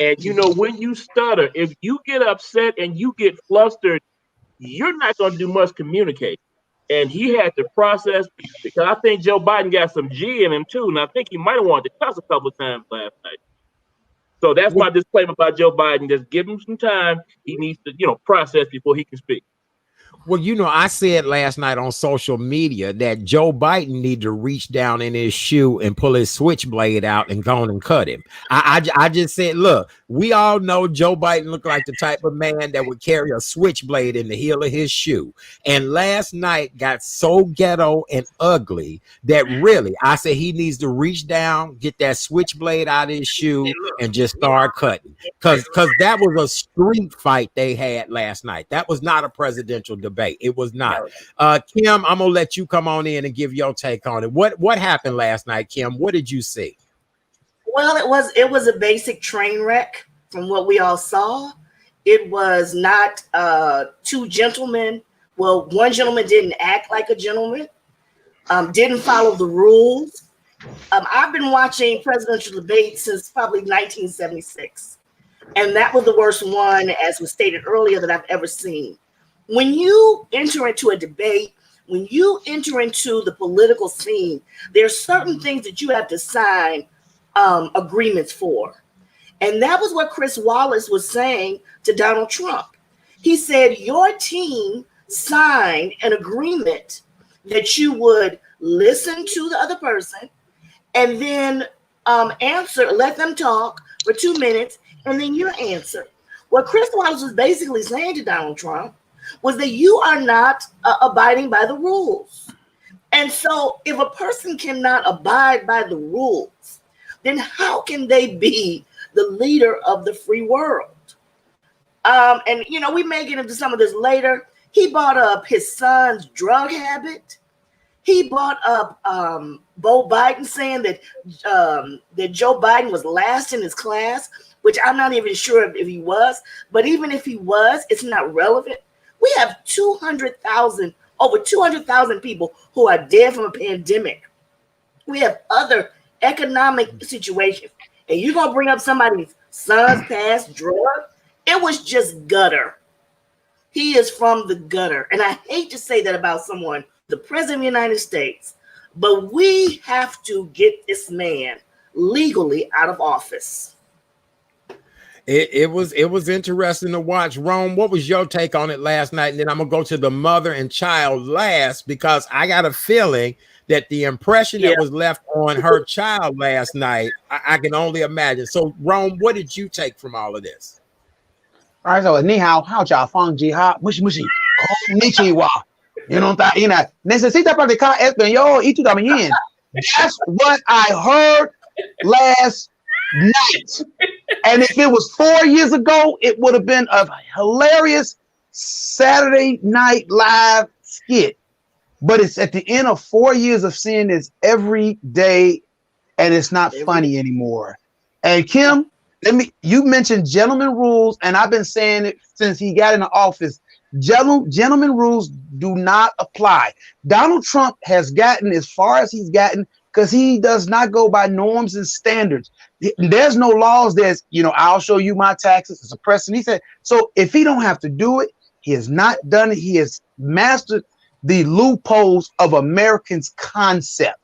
And when you stutter, if you get upset and you get flustered, you're not going to do much communicating. And he had to process, because I think Joe Biden got some G in him too. And I think he might have wanted to cuss a couple of times last night. So that's my disclaimer about Joe Biden. Just give him some time. He needs to, process before he can speak. Well, I said last night on social media that Joe Biden need to reach down in his shoe and pull his switchblade out and go on and cut him. I just said, look, we all know Joe Biden looked like the type of man that would carry a switchblade in the heel of his shoe. And last night got so ghetto and ugly that really, I said he needs to reach down, get that switchblade out of his shoe and just start cutting. Because that was a street fight they had last night. That was not a presidential debate. debate. It was not. Kim, I'm gonna let you come on in and give your take on it. What happened last night, Kim? What did you see? Well, it was a basic train wreck from what we all saw. It was not two gentlemen. Well, one gentleman didn't act like a gentleman, didn't follow the rules. I've been watching presidential debates since probably 1976, and that was the worst one, as was stated earlier, that I've ever seen. When you enter into a debate, when you enter into the political scene, there's certain things that you have to sign agreements for. And that was what Chris Wallace was saying to Donald Trump. He said, your team signed an agreement that you would listen to the other person and then answer, let them talk for 2 minutes, and then your answer. What Chris Wallace was basically saying to Donald Trump was that you are not abiding by the rules. And so if a person cannot abide by the rules, then how can they be the leader of the free world? And, you know, we may get into some of this later. He brought up his son's drug habit. He brought up Bo Biden saying that that Joe Biden was last in his class, which I'm not even sure if he was. But even if he was, it's not relevant. We have over 200,000 people who are dead from a pandemic. We have other economic situations. And you're going to bring up somebody's son's past drug? It was just gutter. He is from the gutter. And I hate to say that about someone, the president of the United States, but we have to get this man legally out of office. It was interesting to watch. Rome, what was your take on it last night? And then I'm going to go to the mother and child last, because I got a feeling that the impression that was left on her child last night, I can only imagine. So, Rome, what did you take from all of this? All right, so ni hao, hao jia fang ji ha, mushi mushi, konnichiwa. You know that, you know, necesita practicar español y tú también. That's what I heard last night. And if it was 4 years ago, it would have been a hilarious Saturday Night Live skit. But it's at the end of 4 years of seeing this every day, and it's not funny anymore. And Kim, you mentioned gentleman rules, and I've been saying it since he got in the office. Gentleman rules do not apply. Donald Trump has gotten as far as he's gotten because he does not go by norms and standards. There's no laws. There's, you know, I'll show you my taxes. It's a precedent. He said, so if he don't have to do it, he has not done it. He has mastered the loopholes of Americans' concept.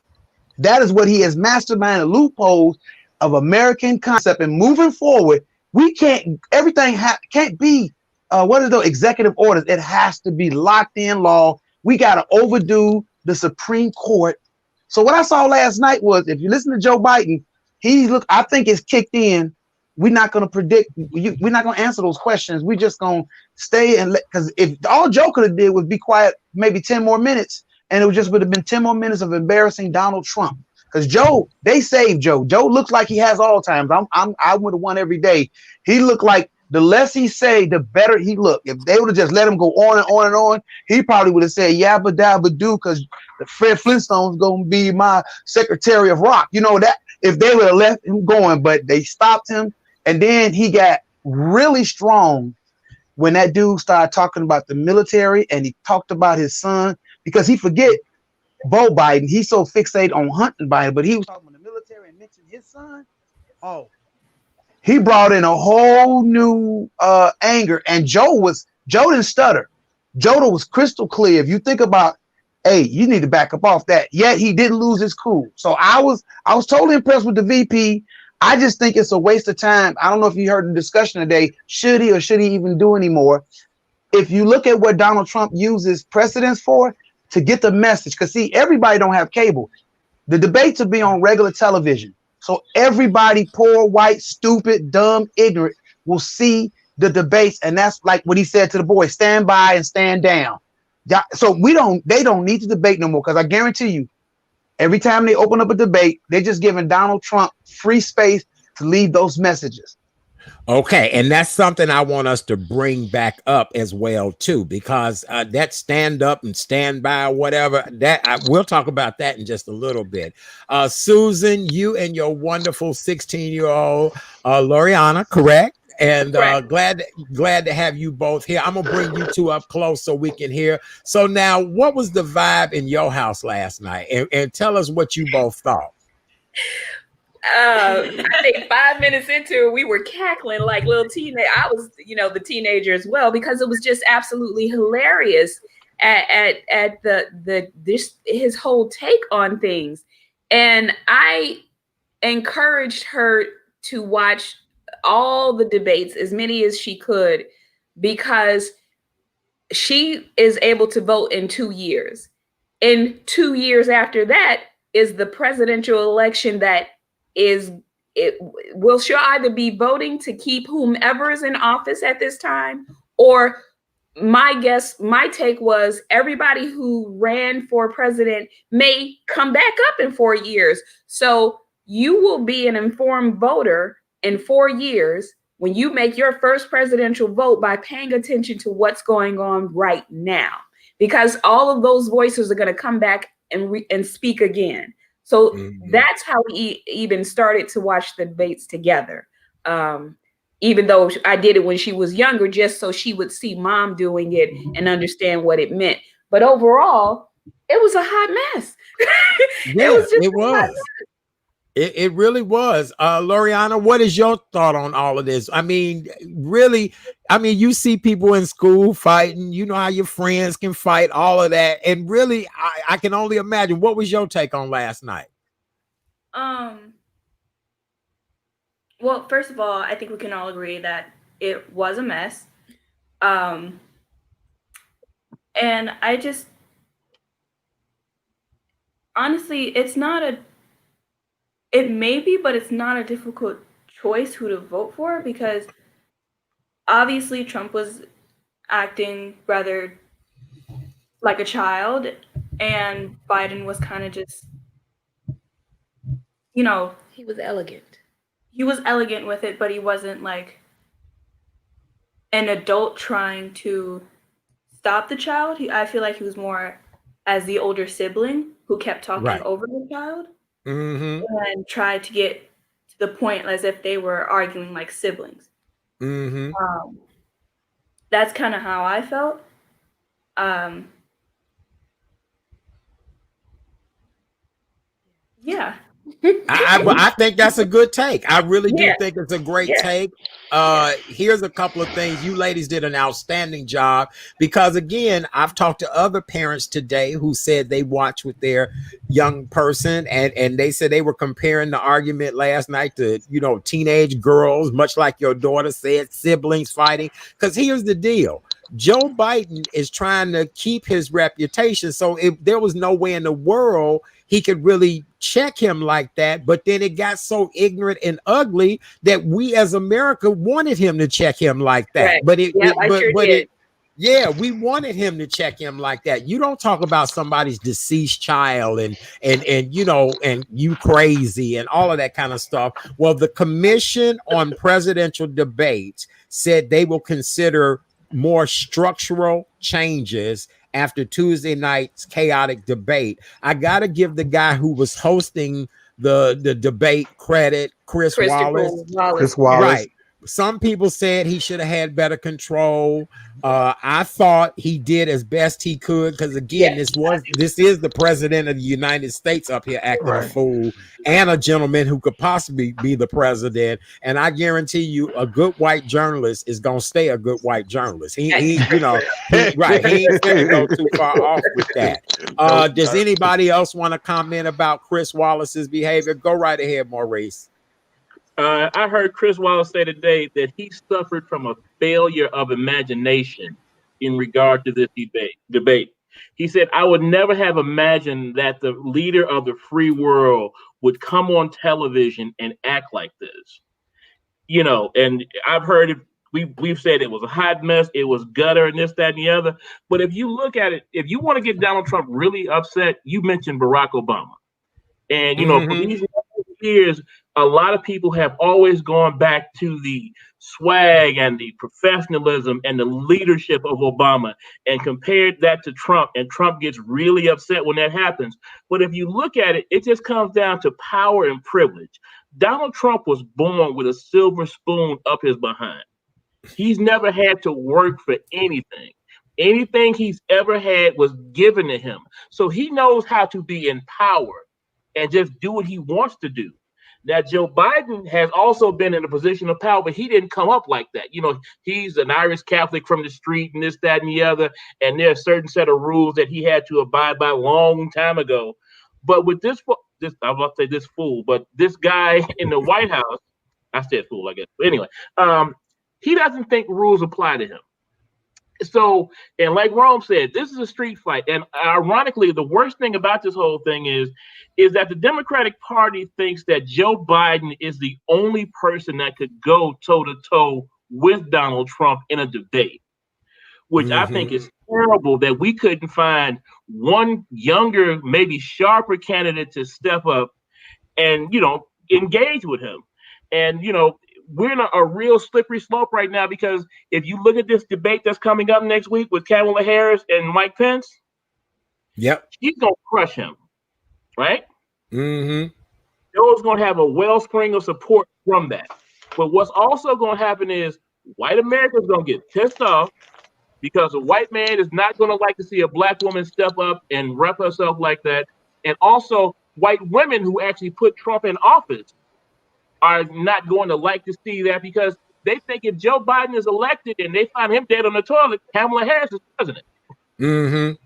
That is what he has masterminded, the loopholes of American concept. And moving forward, we can't, everything can't be, what are those executive orders? It has to be locked in law. We got to overdo the Supreme Court. So what I saw last night was, if you listen to Joe Biden, I think it's kicked in. We're not going to predict. We're not going to answer those questions. We're just going to stay and because if all Joe could have did was be quiet, maybe 10 more minutes, and it would have been 10 more minutes of embarrassing Donald Trump. Because Joe, they saved Joe. Joe looks like he has Alzheimer's. I would have won every day. He looked like the less he say, the better he looked. If they would have just let him go on and on and on, he probably would have said yabba dabba do, because the Fred Flintstone's gonna be my Secretary of Rock. You know that if they would have left him going, but they stopped him. And then he got really strong when that dude started talking about the military, and he talked about his son, because he forget Bo Biden. He's so fixated on hunting Biden, but he was talking about the military and mentioned his son. Oh, he brought in a whole new anger. And Joe didn't stutter. Joe was crystal clear. If you think about, hey, you need to back up off that. Yet he didn't lose his cool. So I was totally impressed with the VP. I just think it's a waste of time. I don't know if you heard the discussion today. Should he or should he even do anymore? If you look at what Donald Trump uses precedents for, to get the message, because see, everybody don't have cable. The debates will be on regular television. So everybody, poor, white, stupid, dumb, ignorant, will see the debates. And that's like what he said to the boys, stand by and stand down. So they don't need to debate no more, because I guarantee you, every time they open up a debate, they're just giving Donald Trump free space to leave those messages. Okay, and that's something I want us to bring back up as well too, because that stand up and stand by, whatever we'll talk about that in just a little bit. Susan, you and your wonderful 16-year-old Loriana, correct? And Correct. glad to have you both here. I'm gonna bring you two up close so we can hear. So now, what was the vibe in your house last night? And tell us what you both thought. I think 5 minutes into it, we were cackling like little teenage. I was, the teenager as well, because it was just absolutely hilarious at his whole take on things. And I encouraged her to watch all the debates, as many as she could, because she is able to vote in 2 years. And 2 years after that is the presidential election that she'll either be voting to keep whomever is in office at this time, or my take was everybody who ran for president may come back up in 4 years. So you will be an informed voter in 4 years when you make your first presidential vote by paying attention to what's going on right now, because all of those voices are going to come back and speak again. So that's how we even started to watch the debates together. Even though I did it when she was younger, just so she would see mom doing it and understand what it meant. But overall, it was a hot mess. It really was. Loriana, what is your thought on all of this? I mean, really, you see people in school fighting, you know how your friends can fight, all of that. And really, I can only imagine. What was your take on last night? Well, first of all, I think we can all agree that it was a mess. And I just, honestly, it may be, but it's not a difficult choice who to vote for, because obviously Trump was acting rather like a child, and Biden was kind of just, he was elegant. He was elegant with it, but he wasn't like an adult trying to stop the child. I feel like he was more as the older sibling who kept talking over the child and tried to get to the point as if they were arguing like siblings. That's kind of how I felt. Yeah. I think that's a good take. I really do think it's a great take. Here's a couple of things. You ladies did an outstanding job, because again, I've talked to other parents today who said they watched with their young person, and they said they were comparing the argument last night to, teenage girls, much like your daughter said, siblings fighting. Because here's the deal. Joe Biden is trying to keep his reputation. So if there was no way in the world he could really check him like that, but then it got so ignorant and ugly that we as America wanted him to check him like that. Right. We wanted him to check him like that. You don't talk about somebody's deceased child and you crazy and all of that kind of stuff. Well, the Commission on Presidential Debates said they will consider more structural changes after Tuesday night's chaotic debate. I got to give the guy who was hosting the debate credit, Chris Wallace. Right. Some people said he should have had better control. I thought he did as best he could, because again, this is the president of the United States up here acting a fool, and a gentleman who could possibly be the president. And I guarantee you, a good white journalist is gonna stay a good white journalist. He ain't gonna go too far off with that. Does anybody else want to comment about Chris Wallace's behavior? Go right ahead, Maurice. I heard Chris Wallace say today that he suffered from a failure of imagination in regard to this debate. He said, I would never have imagined that the leader of the free world would come on television and act like this. And I've heard it. We've said it was a hot mess. It was gutter and this, that, and the other. But if you look at it, if you want to get Donald Trump really upset, you mentioned Barack Obama. And, for these years, a lot of people have always gone back to the swag and the professionalism and the leadership of Obama and compared that to Trump, and Trump gets really upset when that happens. But if you look at it, it just comes down to power and privilege. Donald Trump was born with a silver spoon up his behind. He's never had to work for anything. Anything he's ever had was given to him. So he knows how to be in power and just do what he wants to do. Now, Joe Biden has also been in a position of power, but he didn't come up like that. You know, he's an Irish Catholic from the street and this, that, and the other. And there are a certain set of rules that he had to abide by a long time ago. But with this I was about to say this fool, but this guy in the White House, I said fool, I guess. But anyway, he doesn't think rules apply to him. So, and like Rome said, this is a street fight. And ironically, the worst thing about this whole thing is that the Democratic Party thinks that Joe Biden is the only person that could go toe to toe with Donald Trump in a debate, which I think is terrible that we couldn't find one younger, maybe sharper candidate to step up and, you know, engage with him. And, you know, we're in a real slippery slope right now, because if you look at this debate that's coming up next week with Kamala Harris and Mike Pence, she's going to crush him, right? Joe's going to have a wellspring of support from that. But what's also going to happen is white America's going to get pissed off, because a white man is not going to like to see a black woman step up and rep herself like that. And also white women who actually put Trump in office are not going to like to see that, because they think if Joe Biden is elected and they find him dead on the toilet, Kamala Harris is president. So,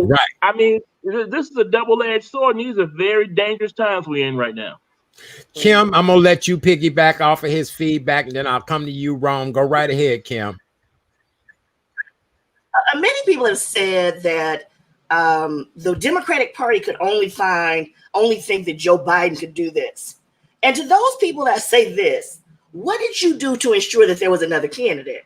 right. I mean, this is a double-edged sword, and these are very dangerous times we're in right now. Kim, I'm going to let you piggyback off of his feedback, and then I'll come to you, Rome. Go right ahead, Kim. Many people have said that the Democratic Party could only think that Joe Biden could do this. And to those people that say this, what did you do to ensure that there was another candidate?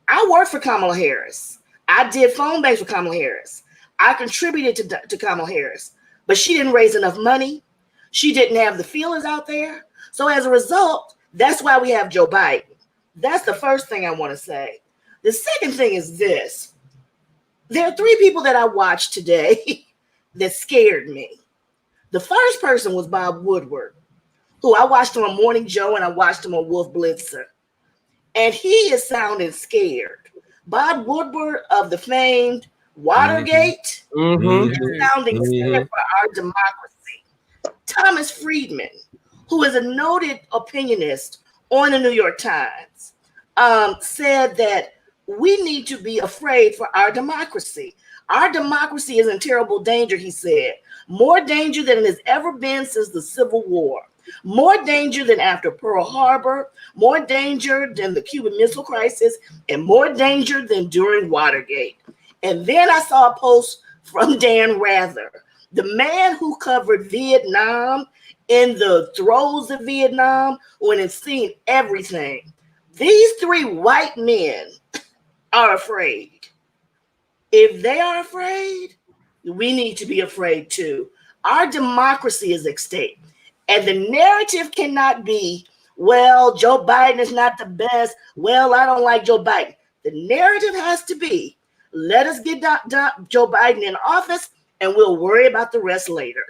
I worked for Kamala Harris. I did phone banks for Kamala Harris. I contributed to Kamala Harris, but she didn't raise enough money. She didn't have the feelers out there. So as a result, that's why we have Joe Biden. That's the first thing I want to say. The second thing is this. There are three people that I watched today that scared me. The first person was Bob Woodward, who I watched him on Morning Joe and I watched him on Wolf Blitzer. And he is sounding scared. Bob Woodward of the famed Watergate is sounding scared for our democracy. Thomas Friedman, who is a noted opinionist on the New York Times, said that we need to be afraid for our democracy. Our democracy is in terrible danger, he said. More danger than it has ever been since the Civil War. More danger than after Pearl Harbor, more danger than the Cuban Missile Crisis, and more danger than during Watergate. And then I saw a post from Dan Rather, the man who covered Vietnam in the throes of Vietnam, when it's seen everything. These three white men are afraid. If they are afraid, we need to be afraid too. Our democracy is at stake. And the narrative cannot be, well, Joe Biden is not the best. Well, I don't like Joe Biden. The narrative has to be, let us get Joe Biden in office and we'll worry about the rest later.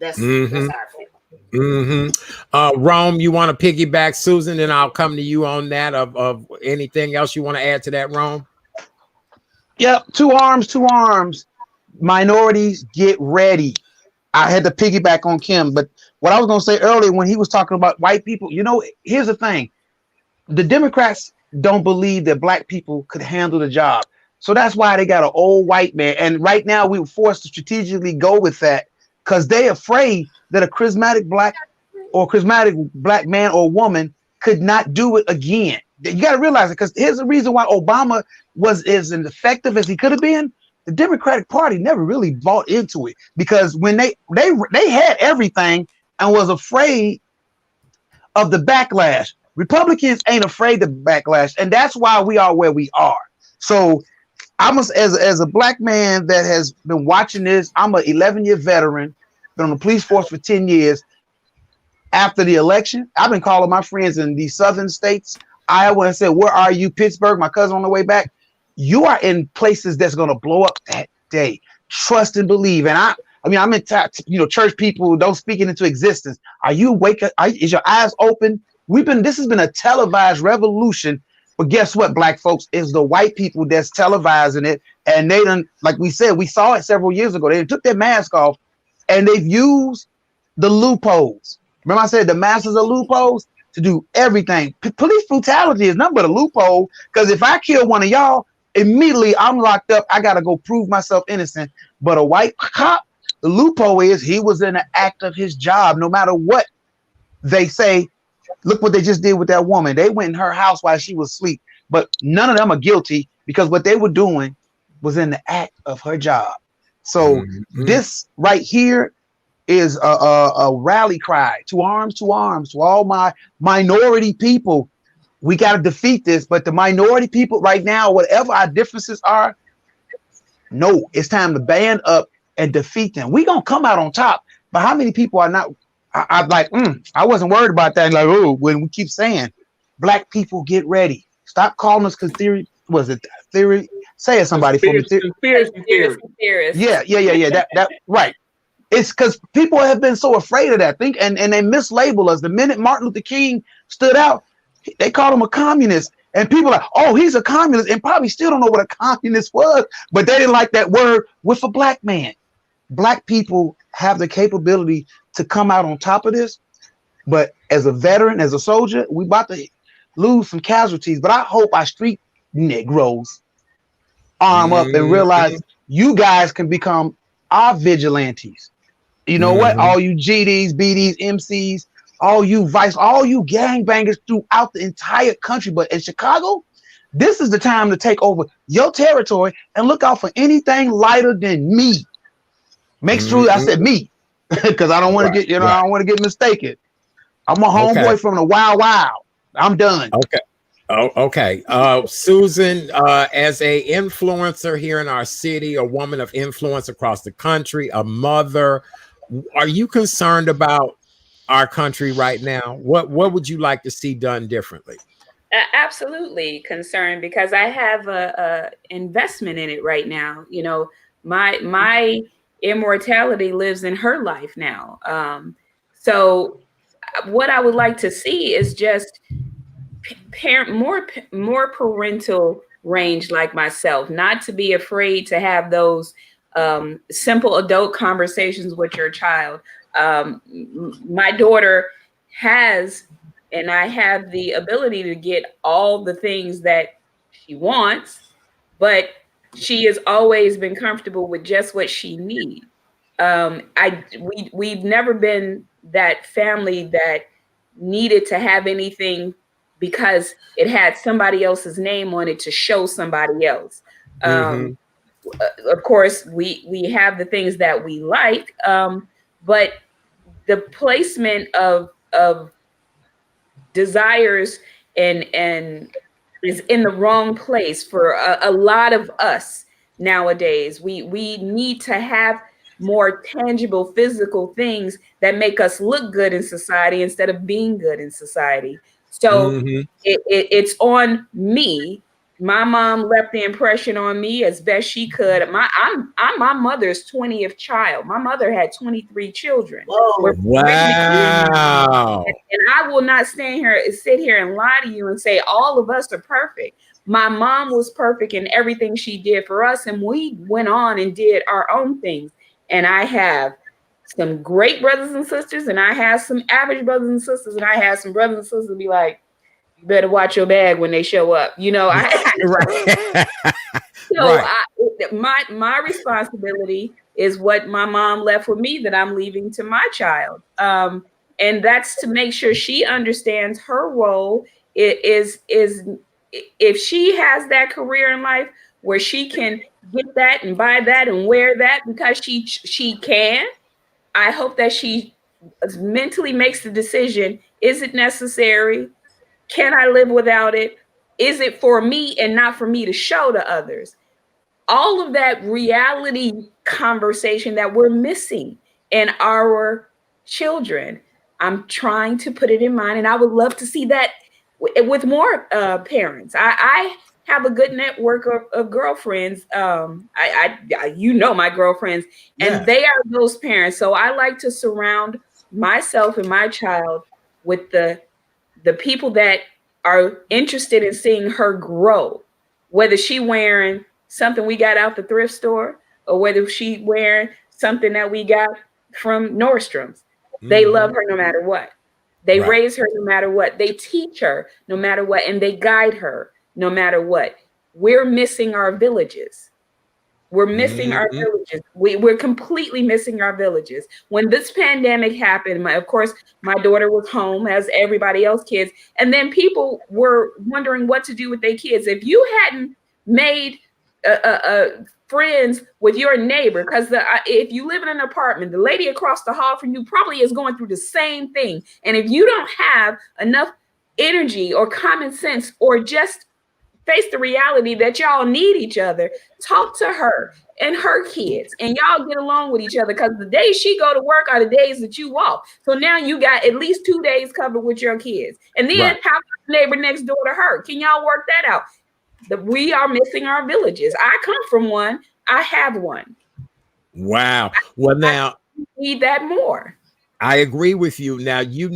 That's how I feel. Rome, you want to piggyback Susan, and I'll come to you on that of anything else you want to add to that, Rome? Yep, two arms. Minorities, get ready. I had to piggyback on Kim, but what I was going to say earlier when he was talking about white people, you know, here's the thing. The Democrats don't believe that black people could handle the job. So that's why they got an old white man. And right now we were forced to strategically go with that because they're afraid that a charismatic black man or woman could not do it again. You got to realize it, because here's the reason why Obama was as effective as he could have been. The Democratic Party never really bought into it, because when they had everything and was afraid of the backlash. Republicans ain't afraid of backlash, and that's why we are where we are. So I must, as a black man that has been watching this, I'm an 11-year veteran, been on the police force for 10 years. after the election, I've been calling my friends in these southern states, Iowa, and said, where are you? Pittsburgh, my cousin on the way back. You are in places that's going to blow up that day. Trust and believe. And I mean, I'm in, church people don't speak it into existence. Are you awake? Is your eyes open? This has been a televised revolution. But guess what, black folks? It's the white people that's televising it. And they done, like we said, we saw it several years ago. They took their mask off and they've used the loopholes. Remember I said the masters of loopholes to do everything. Police brutality is nothing but a loophole, because if I kill one of y'all, immediately I'm locked up. I got to go prove myself innocent. But a white cop, the loophole is he was in the act of his job. No matter what they say, look what they just did with that woman. They went in her house while she was asleep. But none of them are guilty because what they were doing was in the act of her job. So this right here is a rally cry to arms, to all my minority people. We got to defeat this. But the minority people right now, whatever our differences are, no, it's time to band up and defeat them. We're going to come out on top. But how many people are not? I'm like, I wasn't worried about that. Like, oh, when we keep saying black people get ready, stop calling us theory. Was it theory? Say it, somebody for me. Conspiracy theory. Yeah. That right. It's because people have been so afraid of that thing, and they mislabel us. The minute Martin Luther King stood out, they called him a communist. And people are like, oh, he's a communist, and probably still don't know what a communist was, but they didn't like that word with a black man. Black people have the capability to come out on top of this. But as a veteran, as a soldier, we about to lose some casualties. But I hope our street Negroes arm up and realize you guys can become our vigilantes. You know what? All you GDs, BDs, MCs, all you vice, all you gangbangers throughout the entire country. But in Chicago, this is the time to take over your territory and look out for anything lighter than me. Make sure I said me, because I don't want to get, I don't want to get mistaken. I'm a homeboy from the Wild Wild. I'm done. Okay. Oh, okay. Susan, as a influencer here in our city, a woman of influence across the country, a mother, are you concerned about our country right now? What would you like to see done differently? Absolutely concerned, because I have a investment in it right now. You know, my immortality lives in her life now. So what I would like to see is just more parental range like myself, not to be afraid to have those simple adult conversations with your child. My daughter has, and I have the ability to get all the things that she wants, but she has always been comfortable with just what she needs. We've never been that family that needed to have anything because it had somebody else's name on it to show somebody else. Of course, we have the things that we like, but the placement of desires and is in the wrong place for a lot of us nowadays. We need to have more tangible physical things that make us look good in society instead of being good in society. So it's on me. My mom left the impression on me as best she could. I'm my mother's 20th child. My mother had 23 children. Wow. And I will not sit here and lie to you and say all of us are perfect. My mom was perfect in everything she did for us, and we went on and did our own things. And I have some great brothers and sisters, and I have some average brothers and sisters, and I have some brothers and sisters be like, you better watch your bag when they show up. You know, my responsibility is what my mom left with me that I'm leaving to my child. And that's to make sure she understands her role is if she has that career in life where she can get that and buy that and wear that because she can, I hope that she mentally makes the decision, is it necessary? Can I live without it? Is it for me and not for me to show to others? All of that reality conversation that we're missing in our children. I'm trying to put it in mind, and I would love to see that with more parents. I have a good network of girlfriends. You know my girlfriends, Yeah. and they are those parents. So I like to surround myself and my child with the people that are interested in seeing her grow, whether she wearing something we got out the thrift store or whether she wearing something that we got from Nordstrom's. They love her no matter what. They Right. raise her no matter what. They teach her no matter what, and they guide her no matter what. We're missing our villages. We're missing our villages. We're completely missing our villages. When this pandemic happened, of course, my daughter was home as everybody else kids. And then people were wondering what to do with their kids. If you hadn't made friends with your neighbor, because if you live in an apartment, the lady across the hall from you probably is going through the same thing. And if you don't have enough energy or common sense or just face the reality that y'all need each other, talk to her and her kids, and y'all get along with each other, because the days she go to work are the days that you off. So now you got at least 2 days covered with your kids. And then Right. how about the neighbor next door to her? Can y'all work that out? We are missing our villages. I come from one. I have one. Wow. Well, now I need that more. I agree with you. Now, you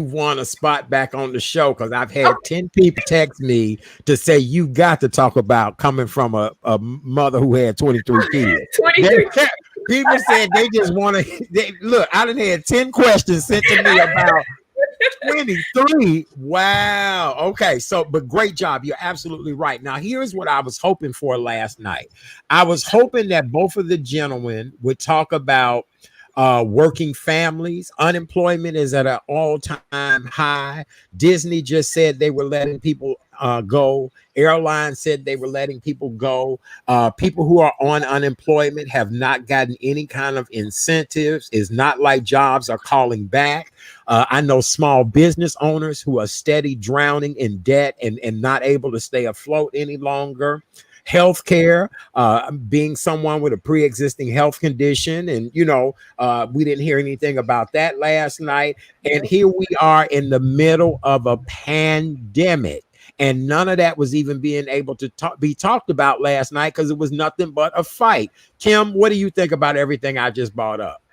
want a spot back on the show, because I've had 10 people text me to say you got to talk about coming from a mother who had 23 kids. 23. People said they just want to look. I done had 10 questions sent to me about 23. Wow. Okay. So, but great job. You're absolutely right. Now, here's what I was hoping for last night. I was hoping that both of the gentlemen would talk about working families. Unemployment is at an all-time high. Disney just said they were letting people go. Airlines said they were letting people go. People who are on unemployment have not gotten any kind of incentives. It's not like jobs are calling back. I know small business owners who are steady drowning in debt and not able to stay afloat any longer. Healthcare, being someone with a pre-existing health condition, and we didn't hear anything about that last night. And here we are in the middle of a pandemic, and none of that was even being able to be talked about last night, because it was nothing but a fight. Kim, what do you think about everything I just brought up?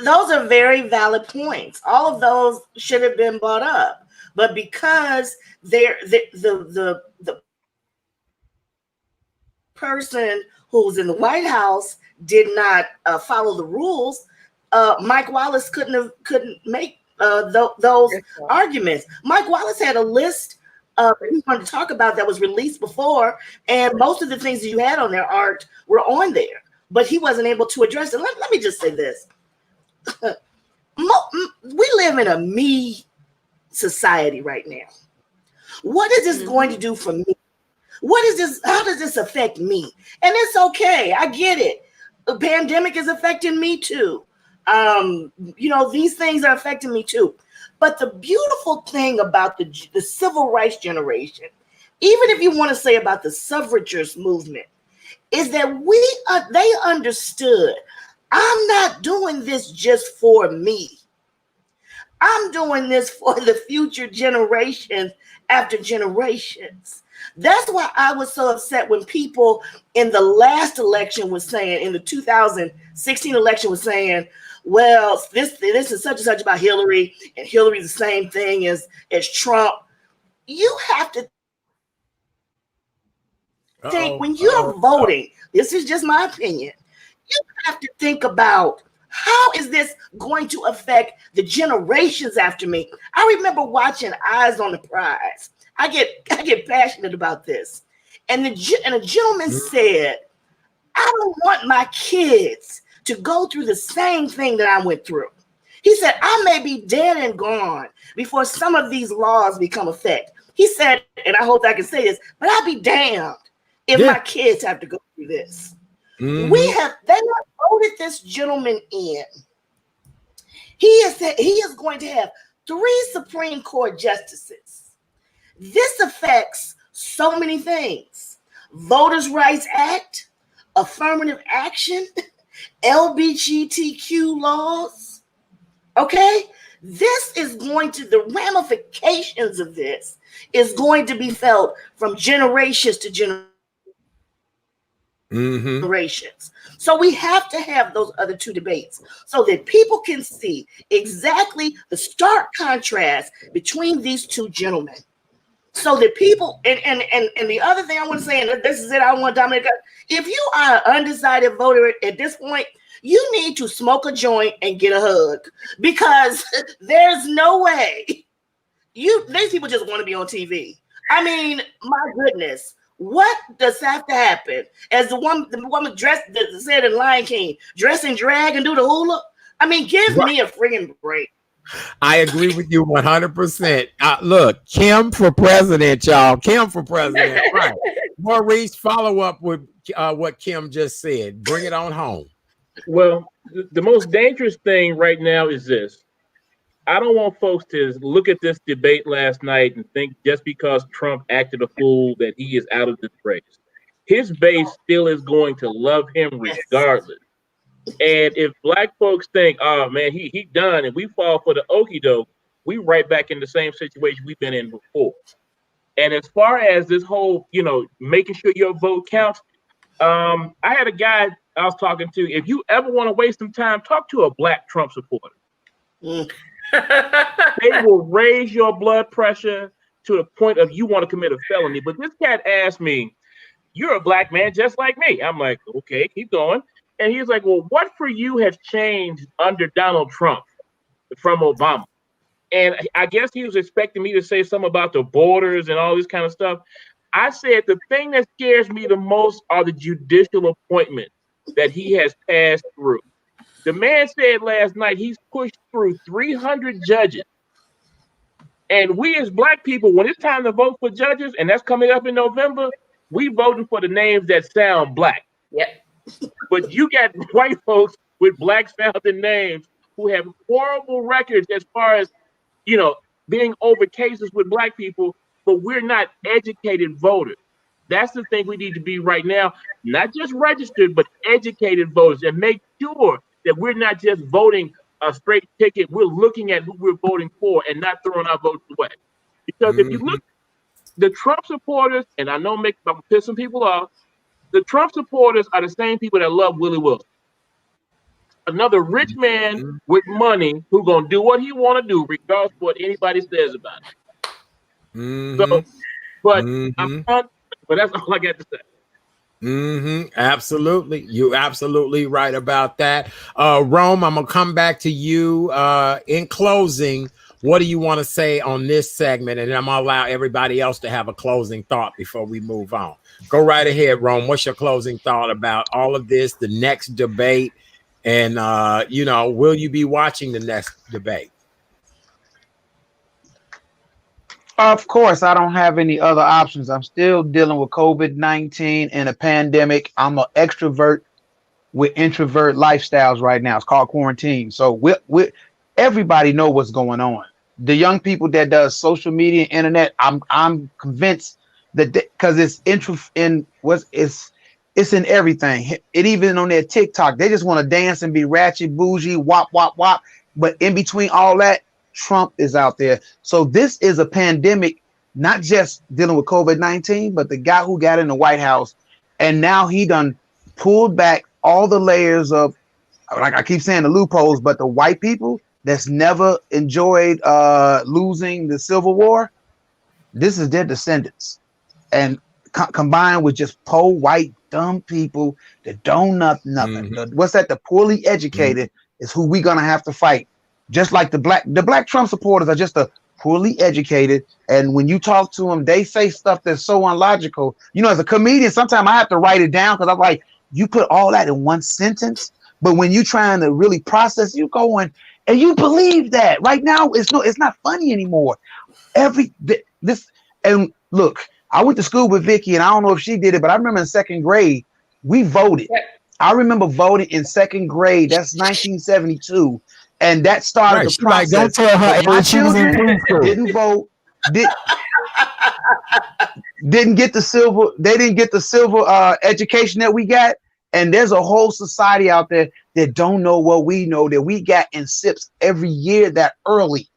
Those are very valid points. All of those should have been brought up, but because the person who's in the White House did not follow the rules, Mike Wallace couldn't make those arguments. Mike Wallace had a list he wanted to talk about that was released before, and most of the things that you had on there, Art, were on there, but he wasn't able to address it. Let me just say this. We live in a me society right now. What is this going to do for me? What is this? How does this affect me? And it's okay. I get it. The pandemic is affecting me too. These things are affecting me too. But the beautiful thing about the civil rights generation, even if you want to say about the suffragist movement, is that they understood, I'm not doing this just for me. I'm doing this for the future generations after generations. That's why I was so upset when people in the last election was saying, in the 2016 election was saying, well, this is such and such about Hillary, and Hillary's the same thing as Trump. You have to think, when you're voting, this is just my opinion, you have to think about, how is this going to affect the generations after me? I remember watching Eyes on the Prize. I get passionate about this. And a gentleman said, I don't want my kids to go through the same thing that I went through. He said, I may be dead and gone before some of these laws become effect. He said, and I hope I can say this, but I'll be damned if my kids have to go through this. Mm-hmm. They have voted this gentleman in. He is going to have 3 Supreme Court justices. This affects so many things: Voters' Rights Act, affirmative action, LGBTQ laws. Okay? This is going to, the ramifications of this is going to be felt from generations to generations. So we have to have those other two debates so that people can see exactly the stark contrast between these two gentlemen. So that people, and the other thing I want to say, and this is it, I want to dominate. If you are an undecided voter at this point, you need to smoke a joint and get a hug, because there's no way these people just want to be on TV. I mean, my goodness, what does have to happen? As the woman dressed that said in Lion King, dress and drag and do the hula. I mean, give me a friggin' break. I agree with you 100%. Look, Kim for president, y'all. Kim for president. Right. Maurice, follow up with what Kim just said. Bring it on home. Well, the most dangerous thing right now is this. I don't want folks to look at this debate last night and think just because Trump acted a fool that he is out of this race. His base still is going to love him regardless. And if black folks think, oh man, he done, and we fall for the okie doke, we right back in the same situation we've been in before. And as far as this whole, making sure your vote counts, I had a guy I was talking to. If you ever want to waste some time, talk to a black Trump supporter. They will raise your blood pressure to the point of you want to commit a felony. But this cat asked me, "You're a black man just like me." I'm like, okay, keep going. And he's like, well, what for you has changed under Donald Trump from Obama? And I guess he was expecting me to say something about the borders and all this kind of stuff. I said the thing that scares me the most are the judicial appointments that he has passed through. The man said last night he's pushed through 300 judges. And we as black people, when it's time to vote for judges, and that's coming up in November, we voting for the names that sound black. Yep. But you got white folks with black sounding names who have horrible records as far as, being over cases with black people, but we're not educated voters. That's the thing we need to be right now, not just registered, but educated voters, and make sure that we're not just voting a straight ticket. We're looking at who we're voting for and not throwing our votes away. Because if you look, the Trump supporters, and I know I'm pissing some people off, the Trump supporters are the same people that love Willie Wilson. Another rich man with money who gonna do what he want to do, regardless of what anybody says about it. So, but that's all I got to say. Absolutely. You're absolutely right about that. Rome, I'm gonna come back to you. In closing, what do you want to say on this segment? And I'm gonna allow everybody else to have a closing thought before we move on. Go right ahead, Rome. What's your closing thought about all of this, the next debate, and will you be watching the next debate? Of course, I don't have any other options. I'm still dealing with COVID-19 and a pandemic. I'm an extrovert with introvert lifestyles right now. It's called quarantine. So we everybody know what's going on. The young people that does social media, internet, I'm convinced that because it's in everything. It even on their TikTok, they just want to dance and be ratchet, bougie, wop, wop, wop. But in between all that, Trump is out there. So this is a pandemic, not just dealing with COVID-19, but the guy who got in the White House, and now he done pulled back all the layers of, like I keep saying, the loopholes, but the white people that's never enjoyed losing the Civil War, this is their descendants. And combined with just poor, white, dumb people that don't know nothing. What's that? The poorly educated is who we're going to have to fight. Just like the black Trump supporters are just the poorly educated. And when you talk to them, they say stuff that's so unlogical. As a comedian, sometimes I have to write it down because I'm like, you put all that in one sentence. But when you're trying to really process, you going and you believe that right now, it's not funny anymore. And look, I went to school with Vicky, and I don't know if she did it, but I remember in second grade, we voted. I remember voting in second grade. That's 1972. And that started the process. Don't tell her my children didn't vote, didn't get the silver. They didn't get the silver education that we got. And there's a whole society out there that don't know what we know, that we got in SIPs every year that early.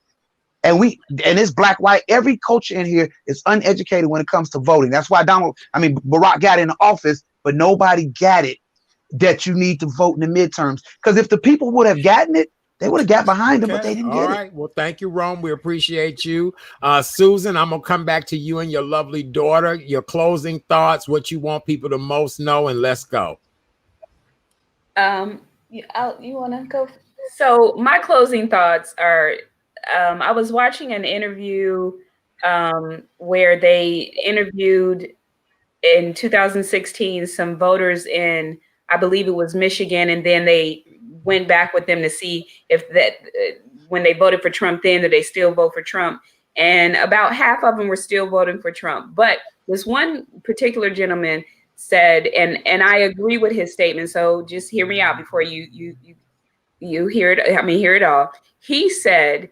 And it's black, white. Every culture in here is uneducated when it comes to voting. That's why Barack got in office, but nobody got it that you need to vote in the midterms. Because if the people would have gotten it, they would have got behind him, but they didn't get it. All right. Well, thank you, Rome. We appreciate you. Susan, I'm going to come back to you and your lovely daughter. Your closing thoughts, what you want people to most know, and let's go. You want to go? So my closing thoughts are, I was watching an interview where they interviewed in 2016 some voters in, I believe it was Michigan, and then they went back with them to see if that when they voted for Trump then, that they still vote for Trump. And about half of them were still voting for Trump. But this one particular gentleman said, and I agree with his statement, so just hear me out before you hear it. I mean, hear it all. He said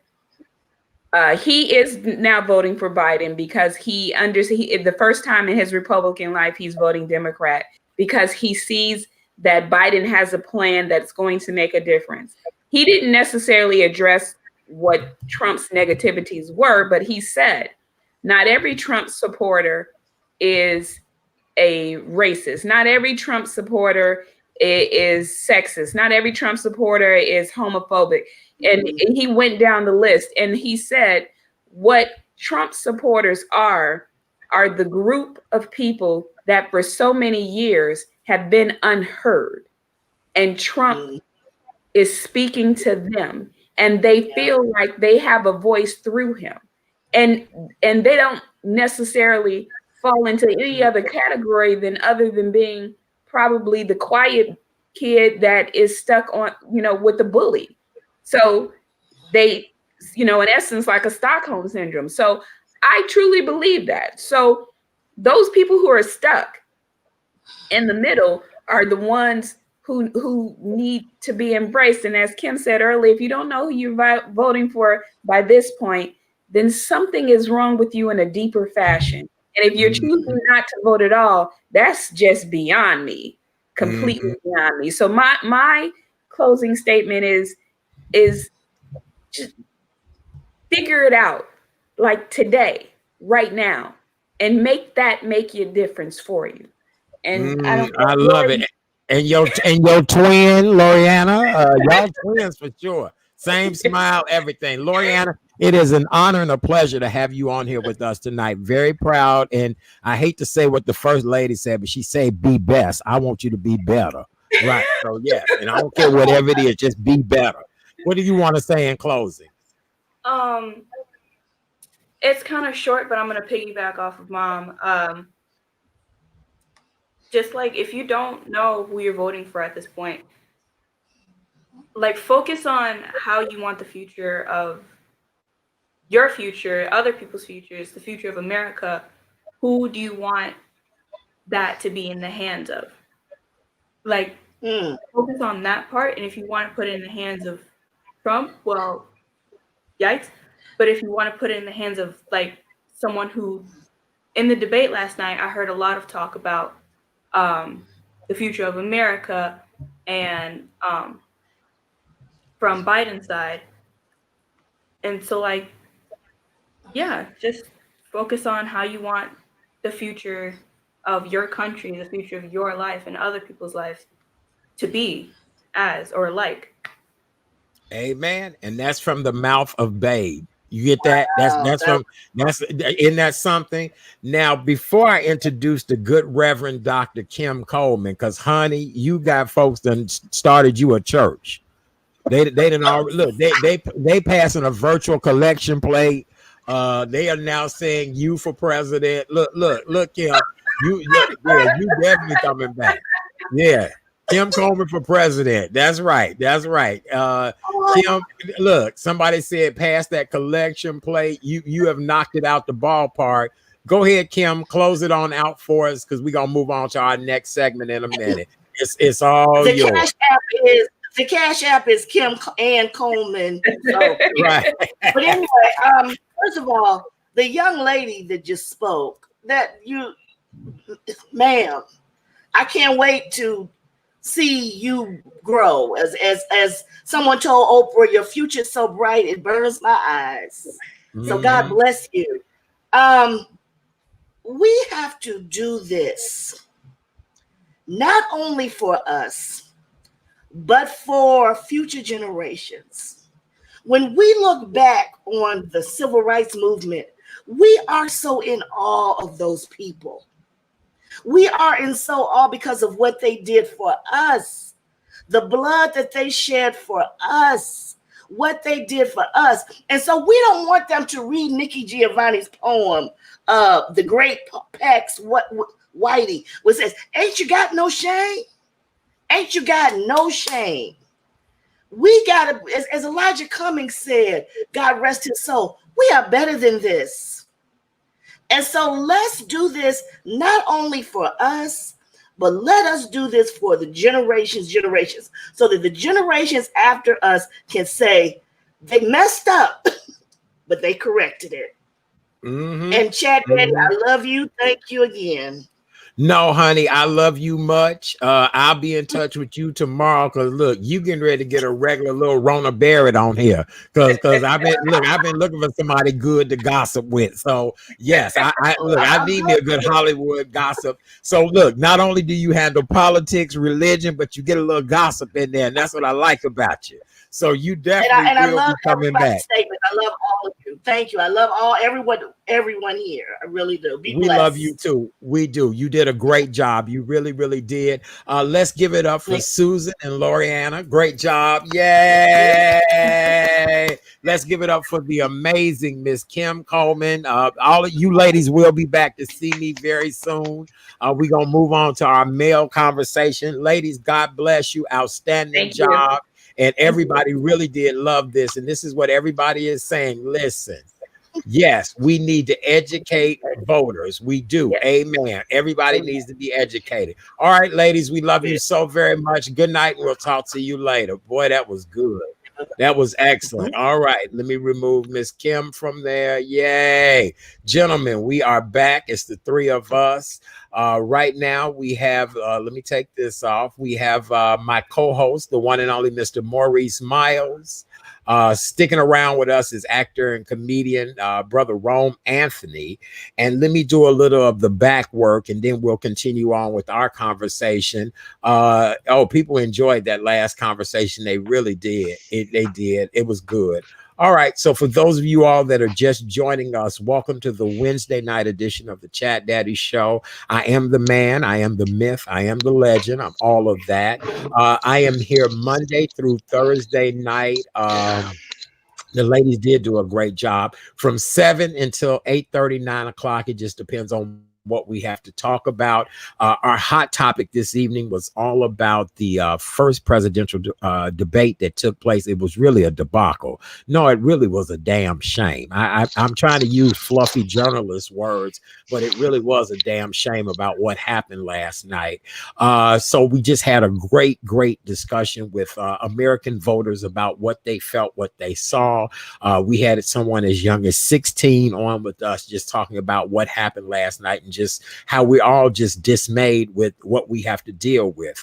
he is now voting for Biden because the first time in his Republican life, he's voting Democrat because he sees that Biden has a plan that's going to make a difference. He didn't necessarily address what Trump's negativities were, but he said, not every Trump supporter is a racist. Not every Trump supporter is sexist. Not every Trump supporter is homophobic. And he went down the list and he said, what Trump supporters are the group of people that for so many years have been unheard. And Trump is speaking to them and they feel like they have a voice through him. And they don't necessarily fall into any other category other than being probably the quiet kid that is stuck on, with the bully. So they, in essence, like a Stockholm syndrome. So I truly believe that. So those people who are stuck in the middle are the ones who need to be embraced. And as Kim said earlier, if you don't know who you're voting for by this point, then something is wrong with you in a deeper fashion. And if you're choosing not to vote at all, that's just beyond me, completely beyond me. So my closing statement is just figure it out, like today, right now, and make a difference for you. And I love it. And your twin, Loriana, y'all twins for sure. Same smile, everything. Loriana, it is an honor and a pleasure to have you on here with us tonight. Very proud. And I hate to say what the first lady said, but she said, be best. I want you to be better. Right. So, yes. And I don't care whatever it is, just be better. What do you want to say in closing? It's kind of short, but I'm going to piggyback off of Mom. Just like if you don't know who you're voting for at this point, like focus on how you want the future of your future, other people's futures, the future of America. Who do you want that to be in the hands of? Like focus on that part. And if you want to put it in the hands of Trump, well, yikes. But if you want to put it in the hands of like someone who, in the debate last night, I heard a lot of talk about the future of America and from Biden's side. And so like, yeah, just focus on how you want the future of your country, the future of your life and other people's lives to be as or like. Amen. And that's from the mouth of Babe. You get that? Isn't that something? Now, before I introduce the good Reverend Dr. Kim Coleman, because honey, you got folks that started you a church. They didn't already look. They passing a virtual collection plate. They are now saying you for president. Look, Kim. You definitely coming back. Yeah. Kim Coleman for president. That's right. Kim, look, somebody said pass that collection plate. You have knocked it out the ballpark. Go ahead, Kim, close it on out for us because we're gonna move on to our next segment in a minute. It's all yours. The Cash App is Kim Ann Coleman. So. Right. But anyway, first of all, the young lady that just spoke, ma'am, I can't wait to see you grow. As someone told Oprah, your future's so bright it burns my eyes. So God bless you. We have to do this not only for us, but for future generations. When we look back on the civil rights movement, we are so in awe of those people. We are in so awe because of what they did for us, the blood that they shed for us, what they did for us. And so we don't want them to read Nikki Giovanni's poem, The Great Pax Whitey, which says, ain't you got no shame? Ain't you got no shame? We gotta, as Elijah Cummings said, God rest his soul, we are better than this. And so let's do this not only for us, but let us do this for the generations, so that the generations after us can say they messed up, but they corrected it. And Chad, Daddy, I love you. Thank you again. No, honey, I love you much. I'll be in touch with you tomorrow because look, you getting ready to get a regular little Rona Barrett on here because I've been looking for somebody good to gossip with. So yes, I need me a good Hollywood gossip. So look, not only do you handle politics, religion, but you get a little gossip in there, and that's what I like about you. So you definitely will be coming back. Statement. I love all of you. Thank you. I love everyone here. I really do. Be blessed. We love you too. We do. You did a great job. You really, really did. Let's give it up for Susan and Loriana. Great job. Yay. Let's give it up for the amazing Miss Kim Coleman. All of you ladies will be back to see me very soon. We're going to move on to our male conversation. Ladies, God bless you. Outstanding job. And everybody really did love this. And this is what everybody is saying. Listen, yes, we need to educate voters. We do. Amen. Everybody needs to be educated. All right, ladies, we love you so very much. Good night. We'll talk to you later. Boy, that was good. That was excellent. All right, let me remove Miss Kim from there. Yay. Gentlemen, we are back. It's the three of us. Right now, we have, let me take this off. We have my co-host, the one and only Mr. Maurice Miles. Sticking around with us is actor and comedian, Brother Rome Anthony. And let me do a little of the back work, and then we'll continue on with our conversation. People enjoyed that last conversation. They really did. They did. It was good. All right. So for those of you all that are just joining us, welcome to the Wednesday night edition of the Chat Daddy Show. I am the man. I am the myth. I am the legend. I'm all of that. I am here Monday through Thursday night. The ladies did do a great job from 7 until 8:30, 9 o'clock. It just depends on what we have to talk about. Our hot topic this evening was all about the first presidential debate that took place. It was really a debacle. No, it really was a damn shame. I'm trying to use fluffy journalist words, but it really was a damn shame about what happened last night. So we just had a great discussion with American voters about what they felt, what they saw. We had someone as young as 16 on with us just talking about what happened last night and just how we're all just dismayed with what we have to deal with.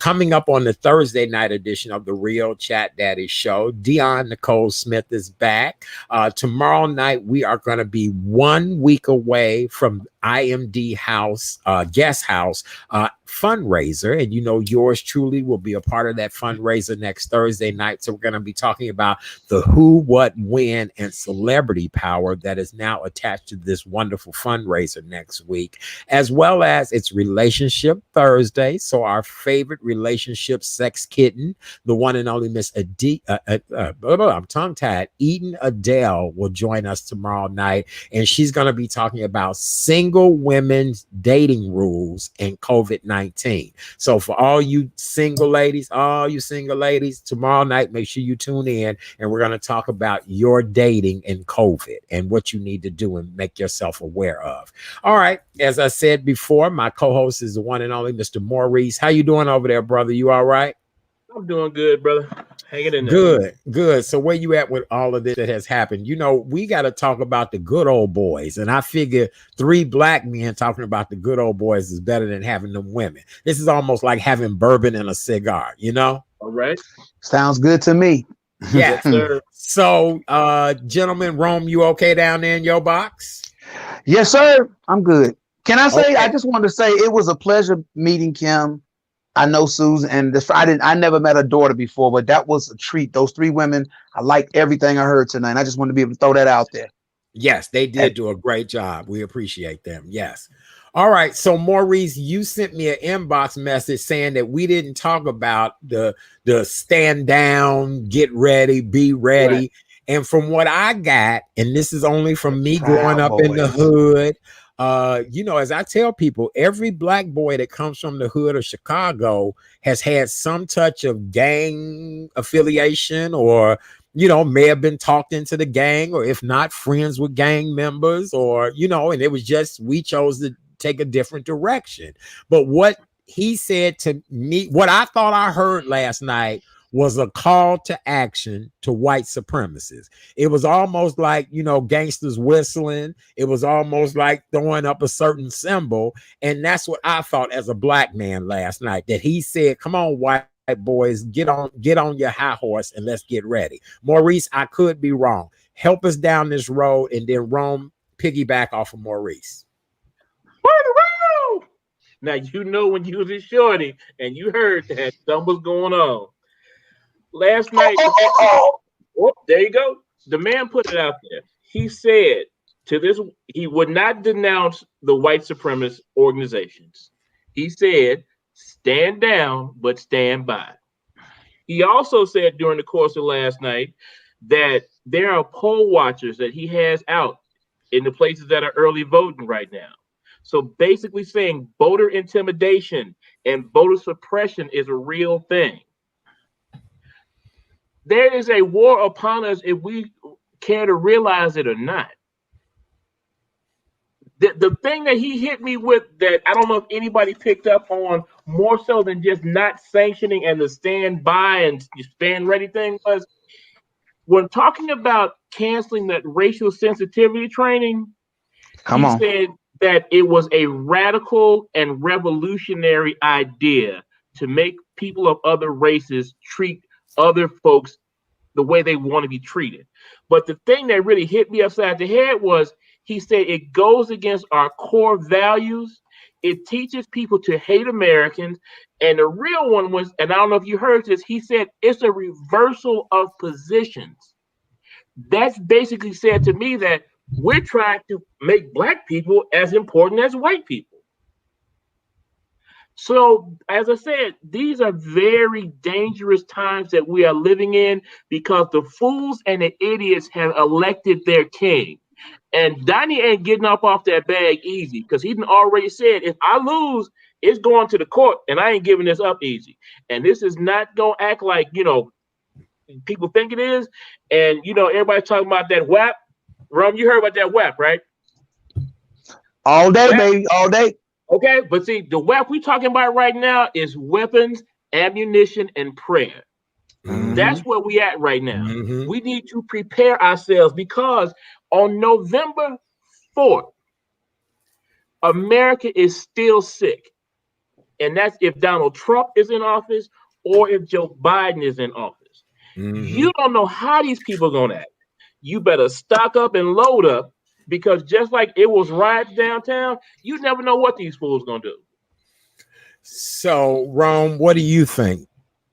Coming up on the Thursday night edition of the Real Chat Daddy Show, Dion Nicole Smith is back. Tomorrow night, we are going to be 1 week away from IMD House, Guest House fundraiser. And you know, yours truly will be a part of that fundraiser next Thursday night. So we're going to be talking about the who, what, when, and celebrity power that is now attached to this wonderful fundraiser next week, as well as it's Relationship Thursday. So our favorite relationship sex kitten, the one and only Miss I'm tongue-tied, Eden Adele will join us tomorrow night. And she's going to be talking about single women's dating rules and COVID-19. So for all you single ladies, tomorrow night, make sure you tune in, and we're going to talk about your dating and COVID and what you need to do and make yourself aware of. All right. As I said before, my co-host is the one and only Mr. Maurice. How you doing over there, brother? You all right? I'm doing good, brother. Hang it in there. Good, good. So where you at with all of this that has happened? You know, we got to talk about the good old boys. And I figure 3 black men talking about the good old boys is better than having them women. This is almost like having bourbon and a cigar, you know? All right. Sounds good to me. Yeah. Yes, sir. So, gentlemen, Rome, you okay down there in your box? Yes, sir. I'm good. Can I say, Okay. I just wanted to say it was a pleasure meeting Kim. I know Susan, and I never met her daughter before, but that was a treat. Those 3 women, I liked everything I heard tonight. I just wanted to be able to throw that out there. Yes, they did do a great job. We appreciate them. Yes. All right. So Maurice, you sent me an inbox message saying that we didn't talk about the stand down, get ready, be ready. Right. And from what I got, and this is only from me Proud growing up in the boys. hood, you know, as I tell people, every black boy that comes from the hood of Chicago has had some touch of gang affiliation, or, you know, may have been talked into the gang, or if not, friends with gang members, or, you know, and it was just, we chose to take a different direction. But what he said to me, what I thought I heard last night was a call to action to white supremacists. It was almost like, you know, gangsters whistling. It was almost like throwing up a certain symbol. And that's what I thought as a black man last night, that he said, come on, white boys, get on your high horse and let's get ready. Maurice, I could be wrong. Help us down this road, and then Rome piggyback off of Maurice. Now, you know, when you was a shorty and you heard that something was going on. Last night, oh, there you go. The man put it out there. He said he would not denounce the white supremacist organizations. He said, stand down, but stand by. He also said during the course of last night that there are poll watchers that he has out in the places that are early voting right now. So basically saying voter intimidation and voter suppression is a real thing. There is a war upon us if we care to realize it or not. The thing that he hit me with that I don't know if anybody picked up on more so than just not sanctioning and the stand by and stand ready thing was when talking about canceling that racial sensitivity training, he said that it was a radical and revolutionary idea to make people of other races treat other folks the way they want to be treated. But the thing that really hit me upside the head was he said it goes against our core values. It teaches people to hate Americans. And the real one was, and I don't know if you heard this, he said it's a reversal of positions. That's basically said to me that we're trying to make black people as important as white people. So, as I said, these are very dangerous times that we are living in because the fools and the idiots have elected their king. And Donnie ain't getting up off that bag easy because he already said, if I lose, it's going to the court and I ain't giving this up easy. And this is not going to act like, you know, people think it is. And, you know, everybody's talking about that WAP. Rum, you heard about that WAP, right? All day, WAP, baby, all day. Okay, but see, the WAP we talking about right now is weapons, ammunition, and prayer. Mm-hmm. That's where we at right now. Mm-hmm. We need to prepare ourselves because on November 4th, America is still sick. And that's if Donald Trump is in office or if Joe Biden is in office. Mm-hmm. You don't know how these people are going to act. You better stock up and load up because just like it was riots downtown, you never know what these fools are going to do. So, Rome, what do you think?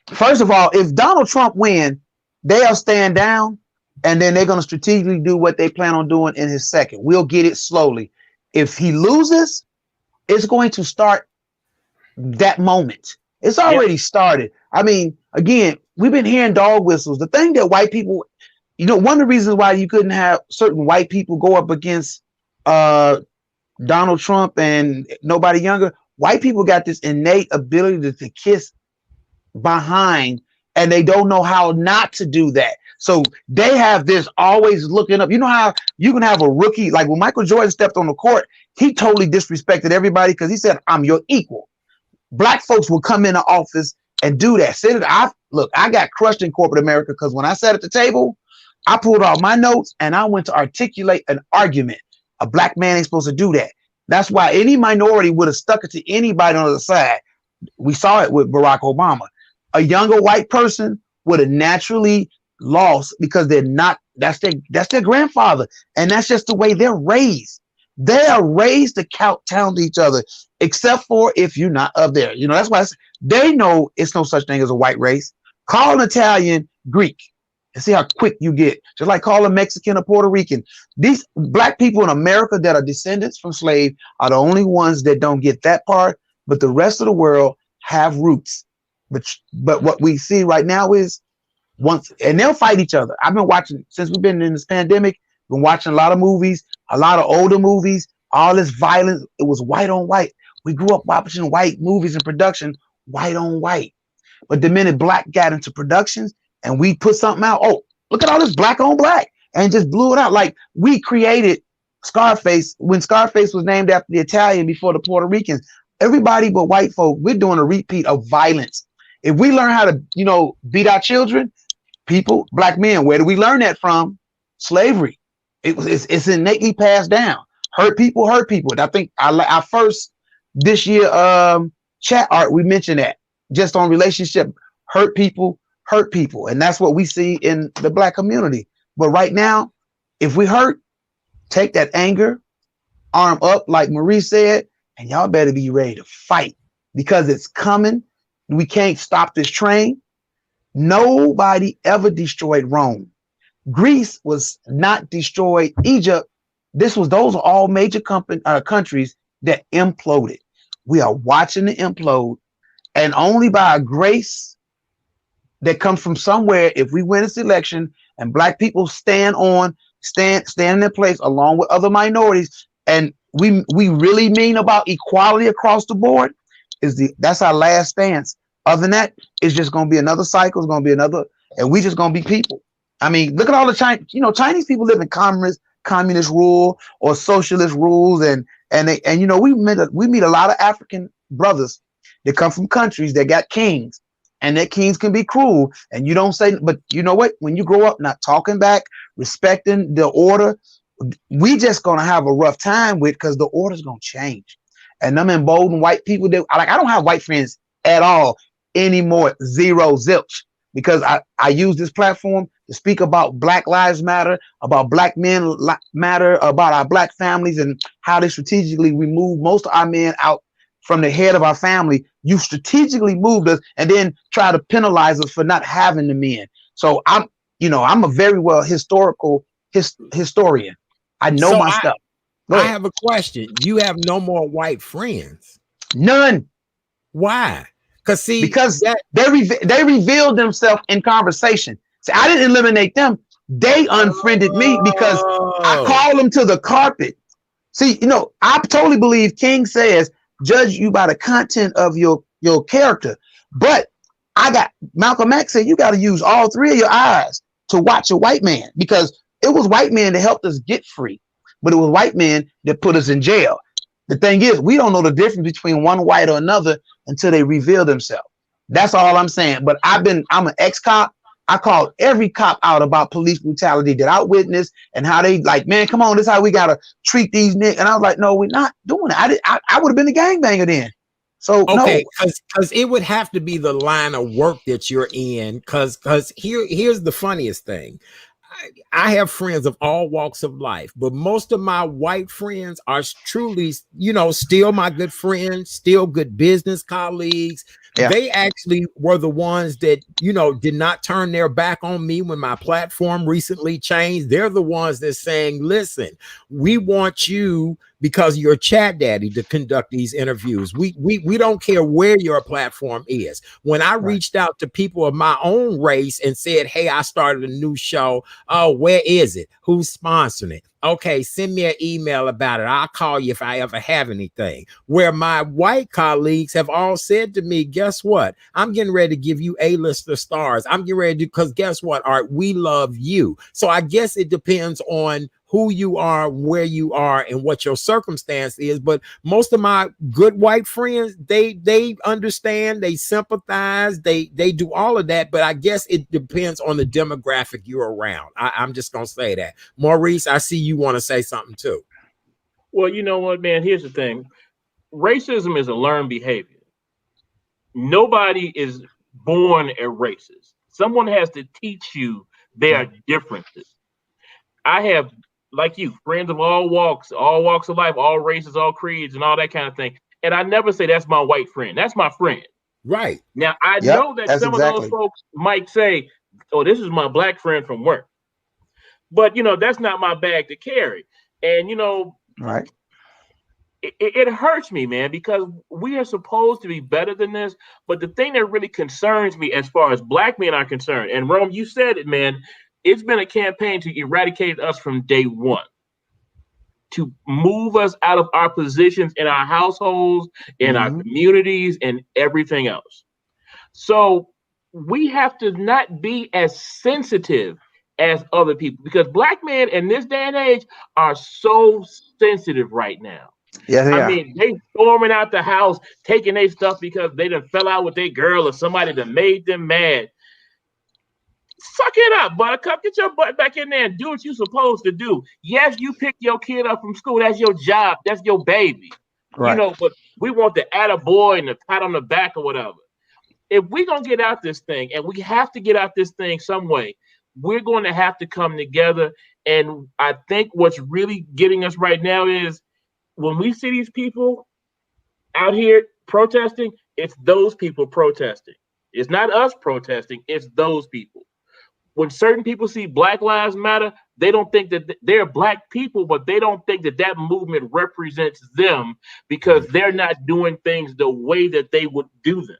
First of all, if Donald Trump wins, they'll stand down and then they're going to strategically do what they plan on doing in his second. We'll get it slowly. If he loses, it's going to start that moment. It's already started. I mean, again, we've been hearing dog whistles. The thing that white people, you know, one of the reasons why you couldn't have certain white people go up against Donald Trump and nobody younger, white people got this innate ability to kiss behind and they don't know how not to do that. So they have this always looking up. You know how you can have a rookie, like when Michael Jordan stepped on the court, he totally disrespected everybody because he said, I'm your equal. Black folks will come into office and do that. look, I got crushed in corporate America because when I sat at the table, I pulled out my notes and I went to articulate an argument. A black man ain't supposed to do that. That's why any minority would have stuck it to anybody on the other side. We saw it with Barack Obama. A younger white person would have naturally lost because they're not, that's their grandfather. And that's just the way they're raised. They are raised to count each other, except for if you're not up there. You know, that's why they know it's no such thing as a white race. Call an Italian Greek and see how quick you get. Just like call a Mexican or Puerto Rican. These black people in America that are descendants from slaves are the only ones that don't get that part, but the rest of the world have roots. But what we see right now is and they'll fight each other. I've been watching, since we've been in this pandemic, been watching a lot of movies, a lot of older movies, all this violence. It was white on white. We grew up watching white movies and production, white on white. But the minute black got into productions and we put something out, oh, look at all this black on black, and just blew it out. Like we created Scarface when Scarface was named after the Italian before the Puerto Ricans. Everybody but white folk, we're doing a repeat of violence. If we learn how to, beat our children, people, black men, where do we learn that from? Slavery. It's innately passed down. Hurt people. I think our first this year chat art, we mentioned that just on relationship. Hurt people, and that's what we see in the black community. But right now, if we hurt, take that anger, arm up, like Marie said, and y'all better be ready to fight because it's coming. We can't stop this train. Nobody ever destroyed Rome. Greece was not destroyed. Egypt, those are all major countries that imploded. We are watching it implode, and only by a grace that comes from somewhere, if we win this election and black people stand in their place along with other minorities, and we really mean about equality across the board, that's our last stance. Other than that, it's just going to be another cycle. It's going to be another, and we just going to be people. I mean, look at all the Chinese people live in communist rule or socialist rules, and we meet a lot of African brothers that come from countries that got kings, and that kings can be cruel. And you don't say, but you know what? When you grow up not talking back, respecting the order, we just gonna have a rough time with, because the order's gonna change. And them emboldened white people I don't have white friends at all anymore. Zero, zilch. Because I use this platform to speak about Black Lives Matter, about black men matter, about our black families and how they strategically remove most of our men out from the head of our family. You strategically moved us and then try to penalize us for not having the men. So I'm a very well historian. I know my stuff. I have a question. You have no more white friends? None. Why? Because they revealed themselves in conversation. See, I didn't eliminate them. They unfriended me because I called them to the carpet. See, I totally believe King says, judge you by the content of your character. But Malcolm X said, you got to use all three of your eyes to watch a white man, because it was white men that helped us get free, but it was white men that put us in jail. The thing is, we don't know the difference between one white or another until they reveal themselves. That's all I'm saying. But I'm an ex-cop. I called every cop out about police brutality that I witnessed and how they man, come on, this is how we gotta treat these niggas. And I was like, no, we're not doing it. I would have been a gangbanger then. So okay, because it would have to be the line of work that you're in. Because here's the funniest thing. I have friends of all walks of life, but most of my white friends are truly, still my good friends, still good business colleagues. Yeah. They actually were the ones that, did not turn their back on me when my platform recently changed. They're the ones that saying, listen, we want you, because you're chat daddy, to conduct these interviews. We don't care where your platform is. When I reached out to people of my own race and said, hey, I started a new show. Oh, where is it? Who's sponsoring it? Okay, send me an email about it. I'll call you if I ever have anything. Where my white colleagues have all said to me, guess what? I'm getting ready to give you A-lister stars. I'm getting ready to, because guess what, Art? We love you. So I guess it depends on who you are, where you are, and what your circumstance is. But most of my good white friends, they understand, they sympathize, they do all of that. But I guess it depends on the demographic you're around. I'm just gonna say that. Maurice, I see you want to say something too. Well, you know what, man? Here's the thing. Racism is a learned behavior. Nobody is born a racist. Someone has to teach you their differences. I have, like you, friends of all walks of life, all races, all creeds, and all that kind of thing. And I never say that's my white friend. That's my friend. Right. Now, I know that some of those folks might say, oh, this is my black friend from work. But, that's not my bag to carry. And, right. It hurts me, man, because we are supposed to be better than this. But the thing that really concerns me as far as black men are concerned, and Rome, you said it, man, it's been a campaign to eradicate us from day one, to move us out of our positions in our households, in our communities, and everything else. So we have to not be as sensitive as other people, because black men in this day and age are so sensitive right now. Yeah, I mean, they storming out the house, taking their stuff because they done fell out with their girl or somebody that made them mad. Suck it up, buttercup. Get your butt back in there and do what you're supposed to do. Yes, you pick your kid up from school. That's your job. That's your baby. Right. But we want the attaboy and the pat on the back or whatever. If we're going to get out this thing, and we have to get out this thing some way, we're going to have to come together. And I think what's really getting us right now is when we see these people out here protesting, it's those people protesting. It's not us protesting. It's those people. When certain people see Black Lives Matter, they don't think that they're black people, but they don't think that that movement represents them because they're not doing things the way that they would do them.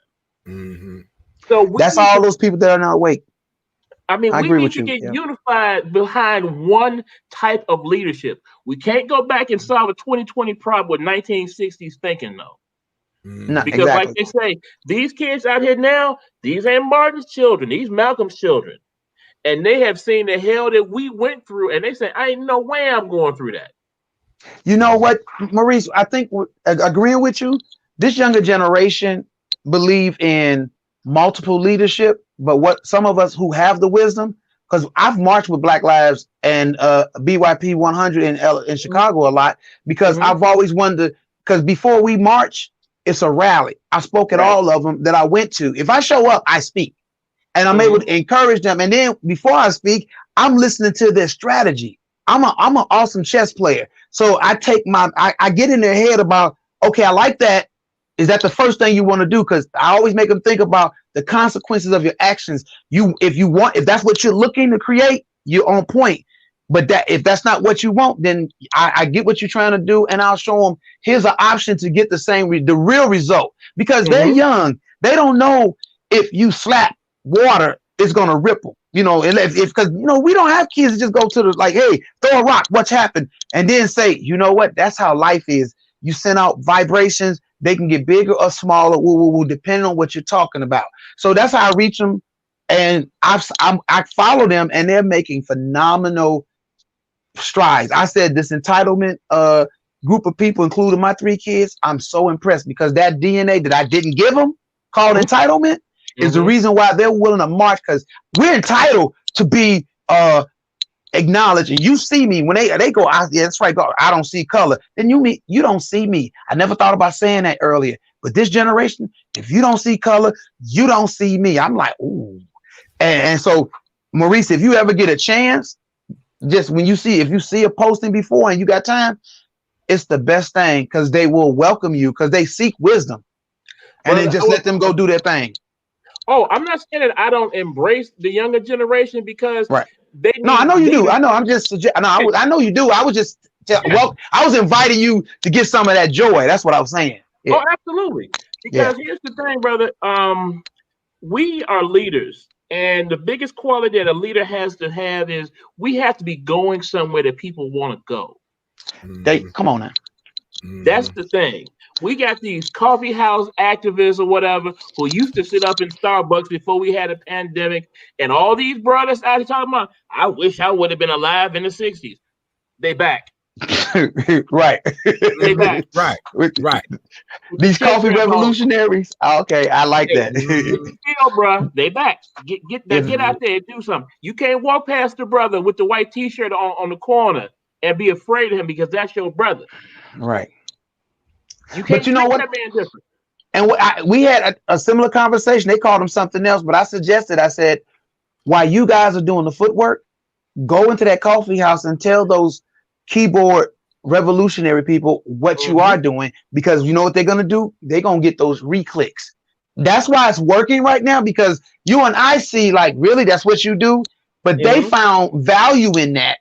Mm-hmm. So that's all those people that are not awake. I mean, we need to get unified behind one type of leadership. We can't go back and solve a 2020 problem with 1960s thinking, though. No, because like they say, these kids out here now, these ain't Martin's children, these Malcolm's children. And they have seen the hell that we went through, and they say, I ain't no way I'm going through that. You know what, Maurice, I think agreeing with you, this younger generation believe in multiple leadership, but what some of us who have the wisdom, because I've marched with Black Lives and BYP 100 in Chicago a lot, because I've always wondered, because before we march, it's a rally. I spoke at all of them that I went to. If I show up, I speak. And I'm able to encourage them. And then before I speak, I'm listening to their strategy. I'm an awesome chess player. So I take I get in their head about, okay, I like that. Is that the first thing you want to do? Because I always make them think about the consequences of your actions. If that's what you're looking to create, you're on point. But if that's not what you want, then I get what you're trying to do, and I'll show them here's an option to get the real result. Because they're young, they don't know if you slap water, it's gonna ripple. Because we don't have kids that just go to hey, throw a rock, what's happened, and then say, you know what? That's how life is. You send out vibrations. They can get bigger or smaller, depending on what you're talking about. So that's how I reach them, and I follow them, and they're making phenomenal strides. I said this entitlement group of people, including my 3 kids, I'm so impressed because that DNA that I didn't give them, called entitlement, is the reason why they're willing to march, because we're entitled to be acknowledged. And you see me when they go, yeah, that's right, I don't see color. Then you don't see me. I never thought about saying that earlier. But this generation, if you don't see color, you don't see me. I'm like, ooh. And so, Maurice, if you ever get a chance, just if you see a posting before and you got time, it's the best thing, because they will welcome you because they seek wisdom. And then just let them go do their thing. Oh, I'm not saying that I don't embrace the younger generation, because no, I know you do. I know. I'm just I know you do. I was just I was inviting you to get some of that joy. That's what I was saying. Yeah. Oh, absolutely. Because here's the thing, brother. We are leaders, and the biggest quality that a leader has to have is we have to be going somewhere that people want to go. Come on now. That's the thing. We got these coffee house activists or whatever who used to sit up in Starbucks before we had a pandemic, and all these brothers out here talking about, I wish I would have been alive in the 60s. They back. Right. They back. Right. Right. These coffee revolutionaries. Okay, I like that. Still, bro, they back. Get out there and do something. You can't walk past the brother with the white T-shirt on the corner and be afraid of him because that's your brother. Right. You can't. But you know what? That man different. And we had a similar conversation. They called him something else, but I said, while you guys are doing the footwork, go into that coffee house and tell those keyboard revolutionary people what you are doing, because you know what they're going to do? They're going to get those re-clicks. That's why it's working right now, because you and I see like, really, that's what you do. But they found value in that.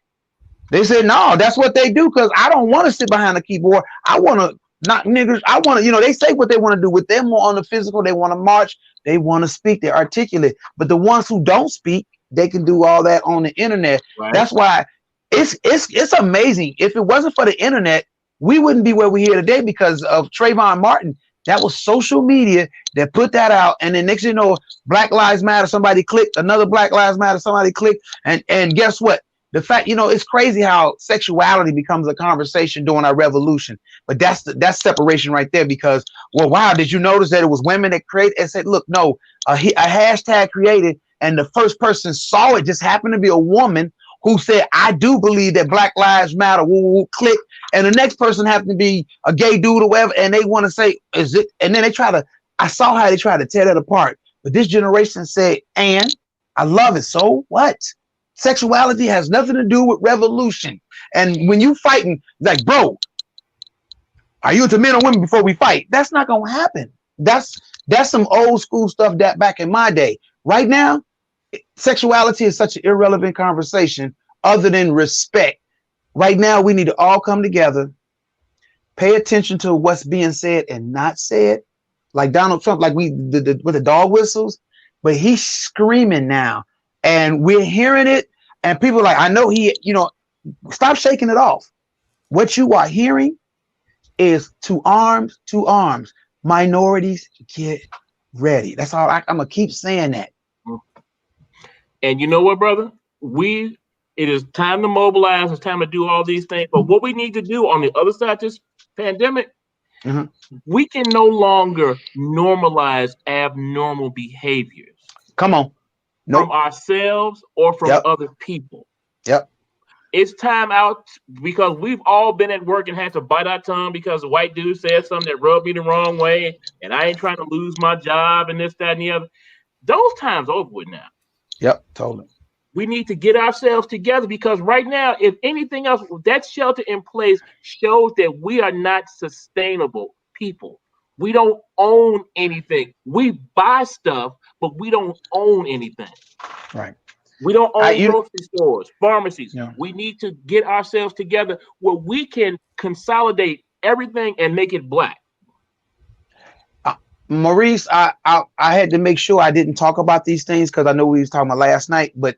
They said, no, that's what they do, because I don't want to sit behind the keyboard. I want to not niggers. I want to, they say what they want to do with them more on the physical. They want to march. They want to speak. They're articulate. But the ones who don't speak, they can do all that on the internet. Right. That's why it's amazing. If it wasn't for the internet, we wouldn't be where we're here today because of Trayvon Martin. That was social media that put that out. And then next thing you know, Black Lives Matter, somebody clicked, another Black Lives Matter, somebody clicked. And guess what? The fact, it's crazy how sexuality becomes a conversation during our revolution. But that's separation right there, because, well, wow, did you notice that it was women that created and said, look, no, a hashtag created, and the first person saw it just happened to be a woman who said, I do believe that Black Lives Matter, click. And the next person happened to be a gay dude or whatever, and they want to say, is it? And then I saw how they try to tear that apart. But this generation said, and I love it. So what? Sexuality has nothing to do with revolution. And when you fighting, like, bro, are you into men or women before we fight? That's not gonna happen. That's some old school stuff that back in my day. Right now, sexuality is such an irrelevant conversation other than respect. Right now, we need to all come together, pay attention to what's being said and not said. Like Donald Trump, like with the dog whistles, but he's screaming now. And we're hearing it, and people are like, I know stop shaking it off. What you are hearing is to arms. Minorities, get ready. That's all I'm gonna keep saying that. And you know what, brother? It is time to mobilize. It's time to do all these things. But what we need to do on the other side of this pandemic, we can no longer normalize abnormal behaviors. Come on. From ourselves or from other people. Yep. It's time out, because we've all been at work and had to bite our tongue because a white dude said something that rubbed me the wrong way, and I ain't trying to lose my job and this, that, and the other. Those times over with now. Yep, totally. We need to get ourselves together, because right now, if anything else, that shelter in place shows that we are not sustainable people. We don't own anything. We buy stuff, but we don't own anything. Right. We don't own grocery stores, pharmacies. Yeah. We need to get ourselves together where we can consolidate everything and make it black. Maurice, I had to make sure I didn't talk about these things because I know we was talking about last night, but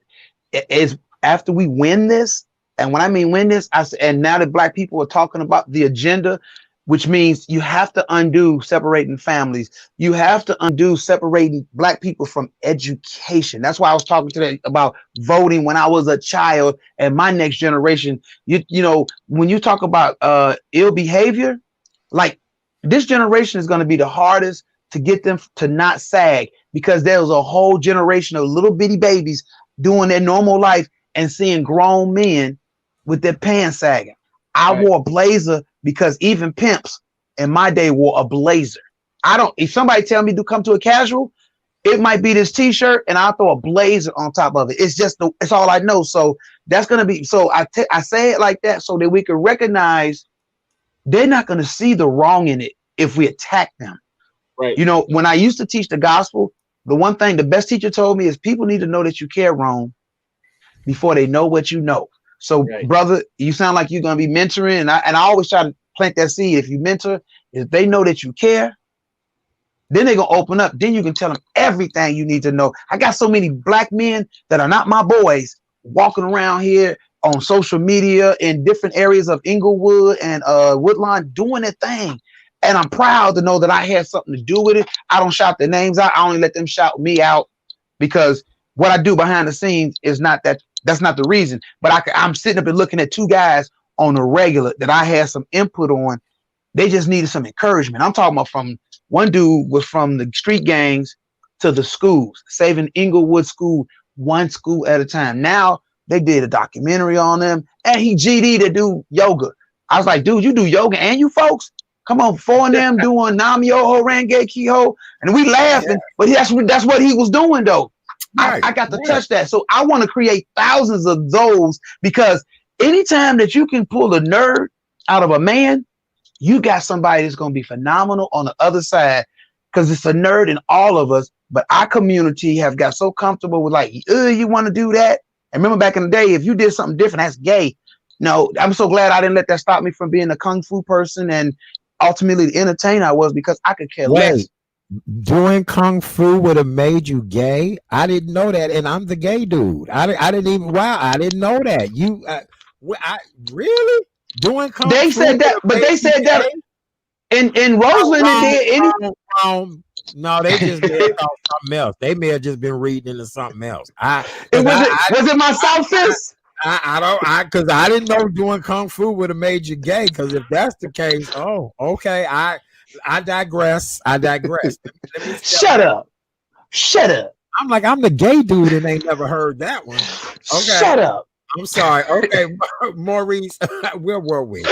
it's after we win this, and when I mean win this, and now that Black people are talking about the agenda, which means you have to undo separating families. You have to undo separating Black people from education. That's why I was talking today about voting when I was a child and my next generation. When you talk about ill behavior, like this generation is going to be the hardest to get them to not sag, because there was a whole generation of little bitty babies doing their normal life and seeing grown men with their pants sagging. I wore a blazer because even pimps in my day wore a blazer. If somebody tell me to come to a casual, it might be this t-shirt and I'll throw a blazer on top of it. It's all I know. So that's going to be, so I say it like that so that we can recognize they're not going to see the wrong in it if we attack them. Right. When I used to teach the gospel, the one thing the best teacher told me is people need to know that you care, Rome, before they know what you know. So, brother, you sound like you're going to be mentoring. And I always try to plant that seed. If you mentor, if they know that you care, then they're going to open up. Then you can tell them everything you need to know. I got so many Black men that are not my boys walking around here on social media in different areas of Inglewood and Woodlawn doing their thing. And I'm proud to know that I had something to do with it. I don't shout their names out. I only let them shout me out, because what I do behind the scenes is not that. That's not the reason. But I'm sitting up and looking at two guys on a regular that I had some input on. They just needed some encouragement. I'm talking about from one dude was from the street gangs to the schools, saving Inglewood School, one school at a time. Now they did a documentary on them, and he GD to do yoga. I was like, dude, you do yoga and you folks? Come on, four of them doing Nam Yoho, Renge Kiho, and we laughing, but that's what he was doing though. I got to touch that. So I want to create thousands of those, because anytime that you can pull a nerd out of a man, you got somebody that's going to be phenomenal on the other side, because it's a nerd in all of us. But our community have got so comfortable with like, you want to do that? And remember back in the day, if you did something different, that's gay. No, I'm so glad I didn't let that stop me from being a kung fu person and ultimately the entertainer I was, because I could care less. Doing kung fu would have made you gay? I didn't know that, and I'm the gay dude. I didn't even. Wow, I didn't know that. You, really doing kung fu? They said that, but they said that in Roseland it did. No, they just made it something else. They may have just been reading into something else. Was it my South Fist? Because I didn't know doing kung fu would have made you gay. Because if that's the case, oh, okay. I digress. Shut up. I'm like, I'm the gay dude and they never heard that one. Okay. Shut up. I'm sorry. Okay, Maurice, where were we?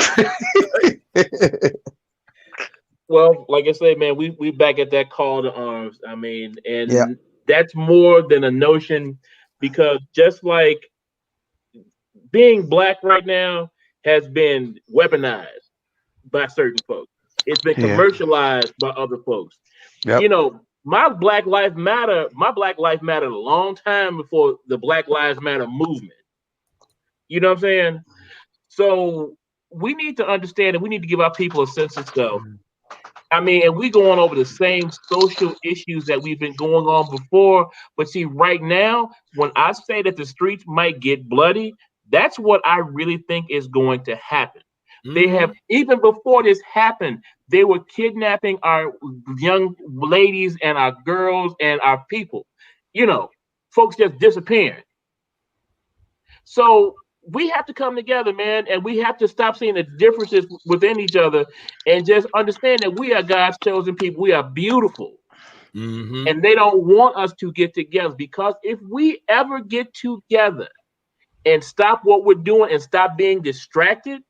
Well, like I said, man, we back at that call to arms. I mean, and that's more than a notion, because just like being black right now has been weaponized by certain folks. It's been commercialized by other folks. Yep. You know, my Black Lives Matter a long time before the Black Lives Matter movement. You know what I'm saying? So we need to understand, and we need to give our people a sense of self. I mean, and we going over the same social issues that we've been going on before. But see, right now, when I say that the streets might get bloody, that's what I really think is going to happen. They have, even before this happened, they were kidnapping our young ladies and our girls and our people. You know, folks just disappearing. So we have to come together, man, and we have to stop seeing the differences within each other and just understand that we are God's chosen people. We are beautiful. And they don't want us to get together, because if we ever get together and stop what we're doing and stop being distracted,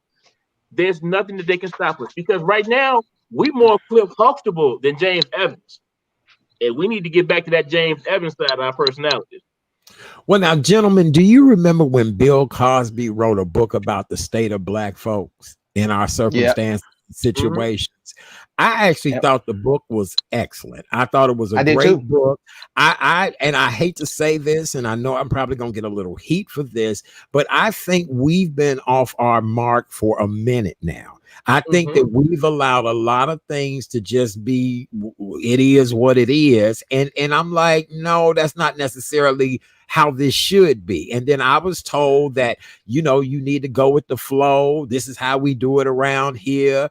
there's nothing that they can stop us. Because right now, we're more Cliff Huxtable than James Evans. And we need to get back to that James Evans side of our personalities. Well, now, gentlemen, do you remember when Bill Cosby wrote a book about the state of black folks in our circumstances, situations? I actually thought the book was excellent. I thought it was a great book. I hate to say this, and I know I'm probably going to get a little heat for this, but I think we've been off our mark for a minute now. I think that we've allowed a lot of things to just be, it is what it is. And I'm like, no, that's not necessarily how this should be. And then I was told that, you know, you need to go with the flow. This is how we do it around here.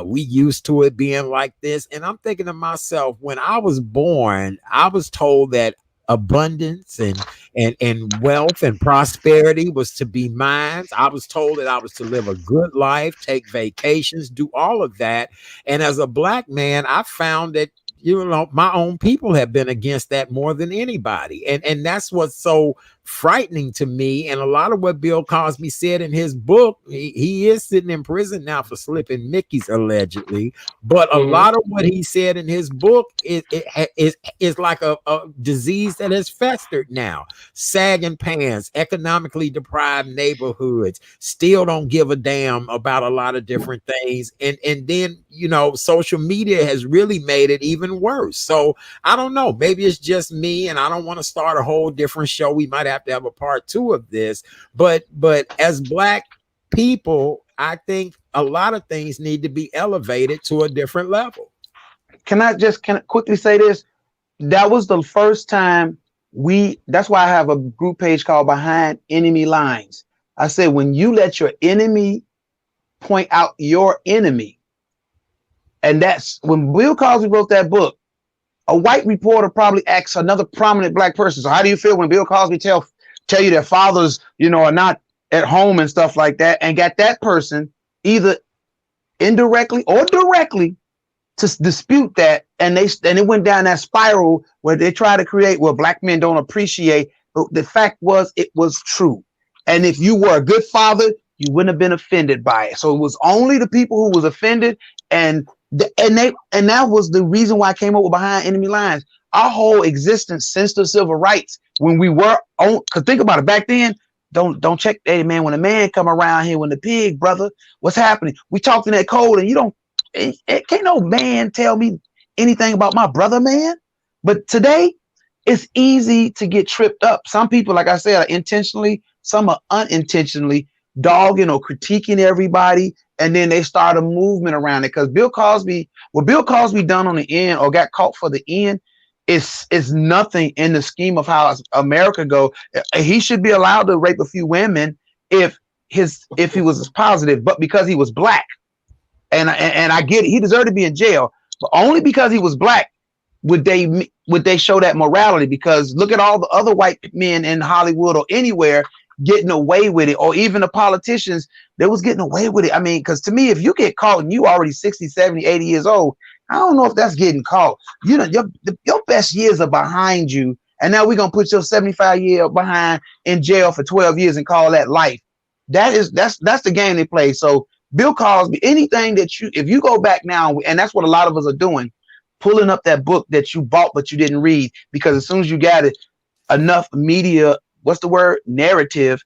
We used to it being like this. And I'm thinking to myself, when I was born, I was told that abundance and wealth and prosperity was to be mine. I was told that I was to live a good life, take vacations, do all of that. And as a black man, I found that, you know, my own people have been against that more than anybody. And that's what's so frightening to me. And a lot of what Bill Cosby said in his book, he is sitting in prison now for slipping Mickeys, allegedly. But a lot of what he said in his book is like a disease that has festered now. Sagging pants, economically deprived neighborhoods, still don't give a damn about a lot of different things. And then, you know, social media has really made it even worse. So I don't know, maybe it's just me, and I don't want to start a whole different show. We might have to have a part 2 of this, but as black people, I think a lot of things need to be elevated to a different level. Can I quickly say this? That was the first time that's why I have a group page called Behind Enemy Lines. I said, when you let your enemy point out your enemy, and that's when Bill Cosby wrote that book. A white reporter probably asks another prominent black person, so how do you feel when Bill Cosby tell you their fathers, you know, are not at home and stuff like that, and got that person either indirectly or directly to dispute that, and it went down that spiral where they try to create what black men don't appreciate. But the fact was, it was true, and if you were a good father, you wouldn't have been offended by it. So it was only the people who was offended, and that was the reason why I came up with Behind Enemy Lines. Our whole existence since the civil rights, when we were on, because think about it, back then, don't check, hey man, when a man come around here, when the pig, brother, what's happening? We talked in that code, and you don't, can't no man tell me anything about my brother, man. But today, it's easy to get tripped up. Some people, like I said, are intentionally, some are unintentionally dogging or critiquing everybody, and then they start a movement around it. Because what Bill Cosby done on the end, or got caught for the end, is nothing in the scheme of how America go. He should be allowed to rape a few women if he was positive, but because he was black, and I get it, he deserved to be in jail, but only because he was black would they show that morality. Because look at all the other white men in Hollywood or anywhere getting away with it, or even the politicians, they was getting away with it. I mean, because to me, if you get caught and you already 60, 70, 80 years old, I don't know if that's getting caught. You know, your best years are behind you, and now we're gonna put your 75-year behind in jail for 12 years and call that life. That's the game they play. So Bill Cosby, anything that if you go back now, and that's what a lot of us are doing, pulling up that book that you bought but you didn't read, because as soon as you got it, enough media, what's the word, narrative,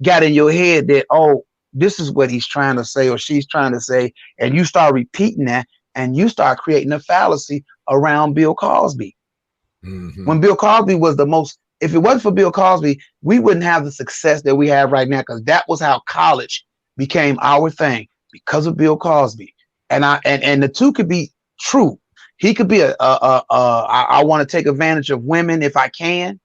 got in your head that, oh, this is what he's trying to say or she's trying to say, and you start repeating that, and you start creating a fallacy around Bill Cosby. Mm-hmm. When Bill Cosby was if it wasn't for Bill Cosby, we wouldn't have the success that we have right now, because that was how college became our thing, because of Bill Cosby. And the two could be true. He could be I want to take advantage of women if I can,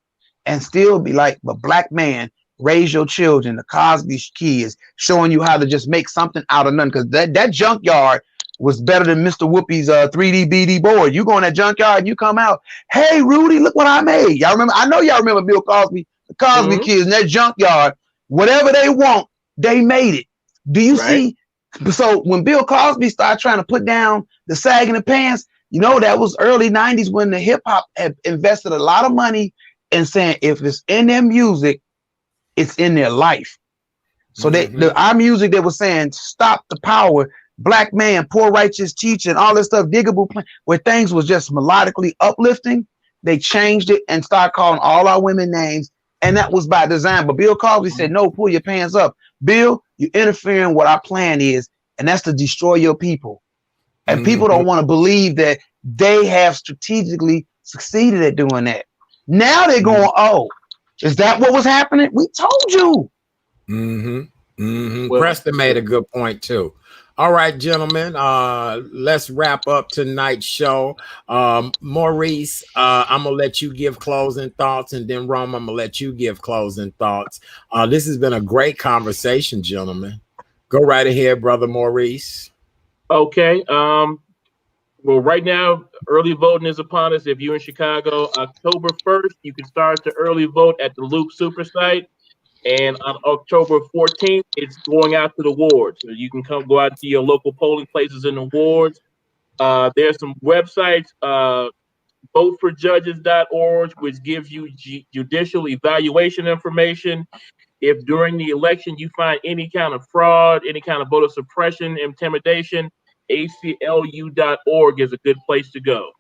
and still be like, but black man, raise your children, the Cosby kids, showing you how to just make something out of nothing. Because that junkyard was better than Mr. Whoopi's 3D BD board. You go in that junkyard and you come out, hey Rudy, look what I made. Y'all remember? I know y'all remember Bill Cosby, the Cosby kids in that junkyard. Whatever they want, they made it. Do you see? So when Bill Cosby started trying to put down the sag in the pants, you know, that was early 90s when the hip hop had invested a lot of money in saying, if it's in their music, it's in their life. So our music, they were saying, stop the power, black man, poor righteous teaching, all this stuff, diggable plan, where things was just melodically uplifting. They changed it and started calling all our women names, and that was by design. But Bill Cosby said, no, pull your pants up. Bill, you're interfering what our plan is, and that's to destroy your people. And people don't want to believe that they have strategically succeeded at doing that. Now they're going, oh, is that what was happening? We told you. Well, Preston made a good point too. All right, gentlemen, let's wrap up tonight's show. Maurice, I'm going to let you give closing thoughts, and then Rome, I'm going to let you give closing thoughts. This has been a great conversation, gentlemen. Go right ahead, brother Maurice. Okay. Well, right now, early voting is upon us. If you're in Chicago, October 1st, you can start to early vote at the Loop Super Site. And on October 14th, it's going out to the wards. So you can go out to your local polling places in the wards. There's some websites, voteforjudges.org, which gives you judicial evaluation information. If during the election you find any kind of fraud, any kind of voter suppression, intimidation, ACLU.org is a good place to go.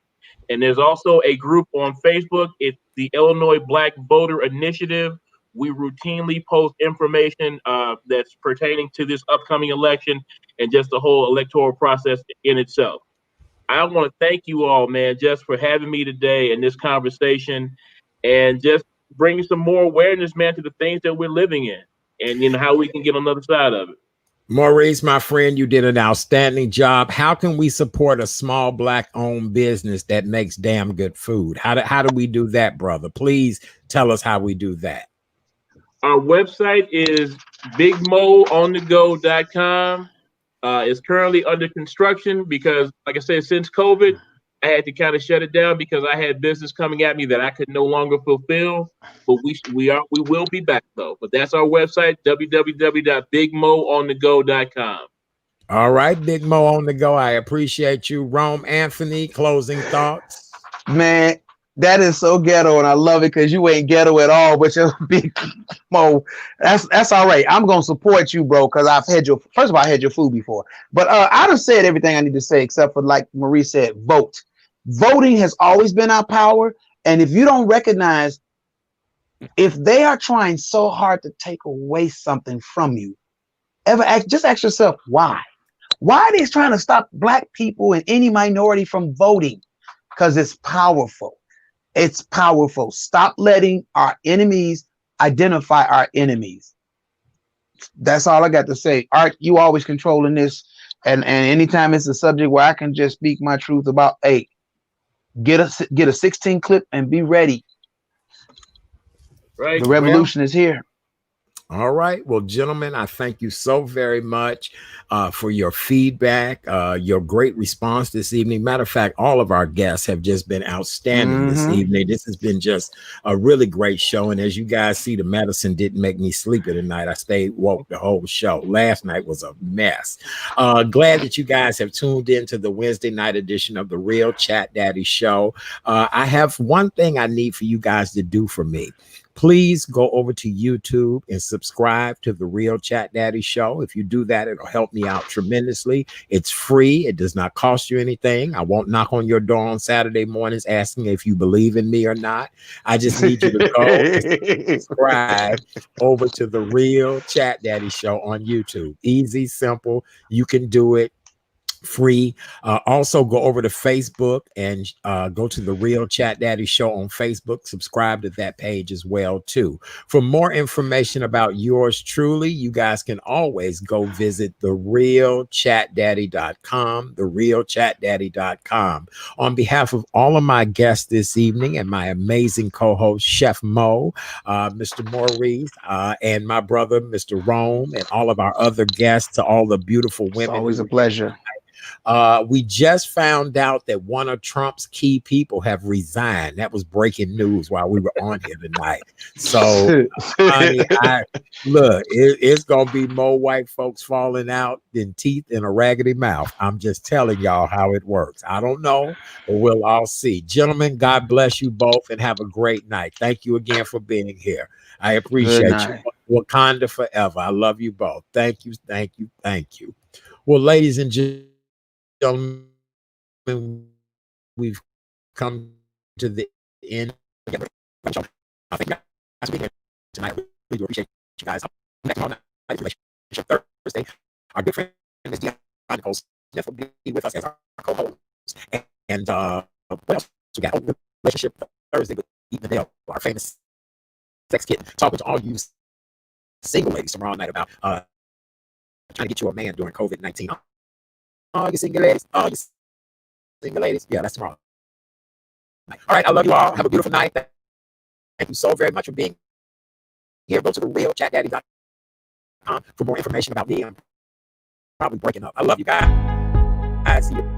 And there's also a group on Facebook. It's the Illinois Black Voter Initiative. We routinely post information that's pertaining to this upcoming election and just the whole electoral process in itself. I want to thank you all, man, just for having me today in this conversation, and just bringing some more awareness, man, to the things that we're living in, and you know how we can get on the other side of it. Maurice, my friend, you did an outstanding job. How can we support a small Black-owned business that makes damn good food? How do we do that, brother? Please tell us how we do that. Our website is bigmoonthego.com. It's currently under construction because, like I said, since COVID, I had to kind of shut it down because I had business coming at me that I could no longer fulfill. But we will be back though. But that's our website, www.bigmoonthego.com. All right, Big Mo on the go. I appreciate you. Rome Anthony, closing thoughts. Man, that is so ghetto, and I love it because you ain't ghetto at all, but you're Big Mo. That's all right. I'm gonna support you, bro, because I've had first of all, I had your food before. But I done said everything I need to say, except for, like Marie said, vote. Voting has always been our power. And if you don't recognize, if they are trying so hard to take away something from you, just ask yourself why. Why are they trying to stop Black people and any minority from voting? Because it's powerful. It's powerful. Stop letting our enemies identify our enemies. That's all I got to say. Art, you always controlling this. And anytime it's a subject where I can just speak my truth about, hey, get a 16 clip and be ready. Right. The revolution is here. All right. Well, gentlemen, I thank you so very much for your feedback, your great response this evening. Matter of fact, all of our guests have just been outstanding this evening. This has been just a really great show. And as you guys see, the medicine didn't make me sleepy tonight. I stayed woke the whole show. Last night was a mess. Glad that you guys have tuned in to the Wednesday night edition of the Real Chat Daddy Show. I have one thing I need for you guys to do for me. Please go over to YouTube and subscribe to the Real Chat Daddy Show. If you do that, it'll help me out tremendously. It's free. It does not cost you anything. I won't knock on your door on Saturday mornings asking if you believe in me or not. I just need you to go and subscribe over to the Real Chat Daddy Show on YouTube. Easy, simple. You can do it. Free. Also go over to Facebook and go to the Real Chat Daddy Show on Facebook. Subscribe to that page as well too. For more information about yours truly, you guys can always go visit therealchatdaddy.com, therealchatdaddy.com. On behalf of all of my guests this evening and my amazing co-host Chef Mo, Mr. Maurice, and my brother Mr. Rome, and all of our other guests, to all the beautiful women. It's always a pleasure. We just found out that one of Trump's key people have resigned. That was breaking news while we were on here tonight. So, honey, it's going to be more white folks falling out than teeth in a raggedy mouth. I'm just telling y'all how it works. I don't know, but we'll all see. Gentlemen, God bless you both and have a great night. Thank you again for being here. I appreciate you. Wakanda forever. I love you both. Thank you, thank you, thank you. Well, ladies and gentlemen, we've come to the end. I think that's being here tonight. We do appreciate you guys. Next tomorrow night, Relationship Thursday. Our good friend is Dion Nicole Smith will be with us as our co-host. And what else we got? Relationship Thursday with Ethan Dale, our famous sex kid, talking to all you single ladies tomorrow night about trying to get you a man during COVID-19. Oh, you single ladies. Oh, you single ladies. Yeah, that's tomorrow. All right. I love you all. Have a beautiful night. Thank you so very much for being here. Go to the realchatdaddy.com for more information about me. I'm probably breaking up. I love you guys. See you.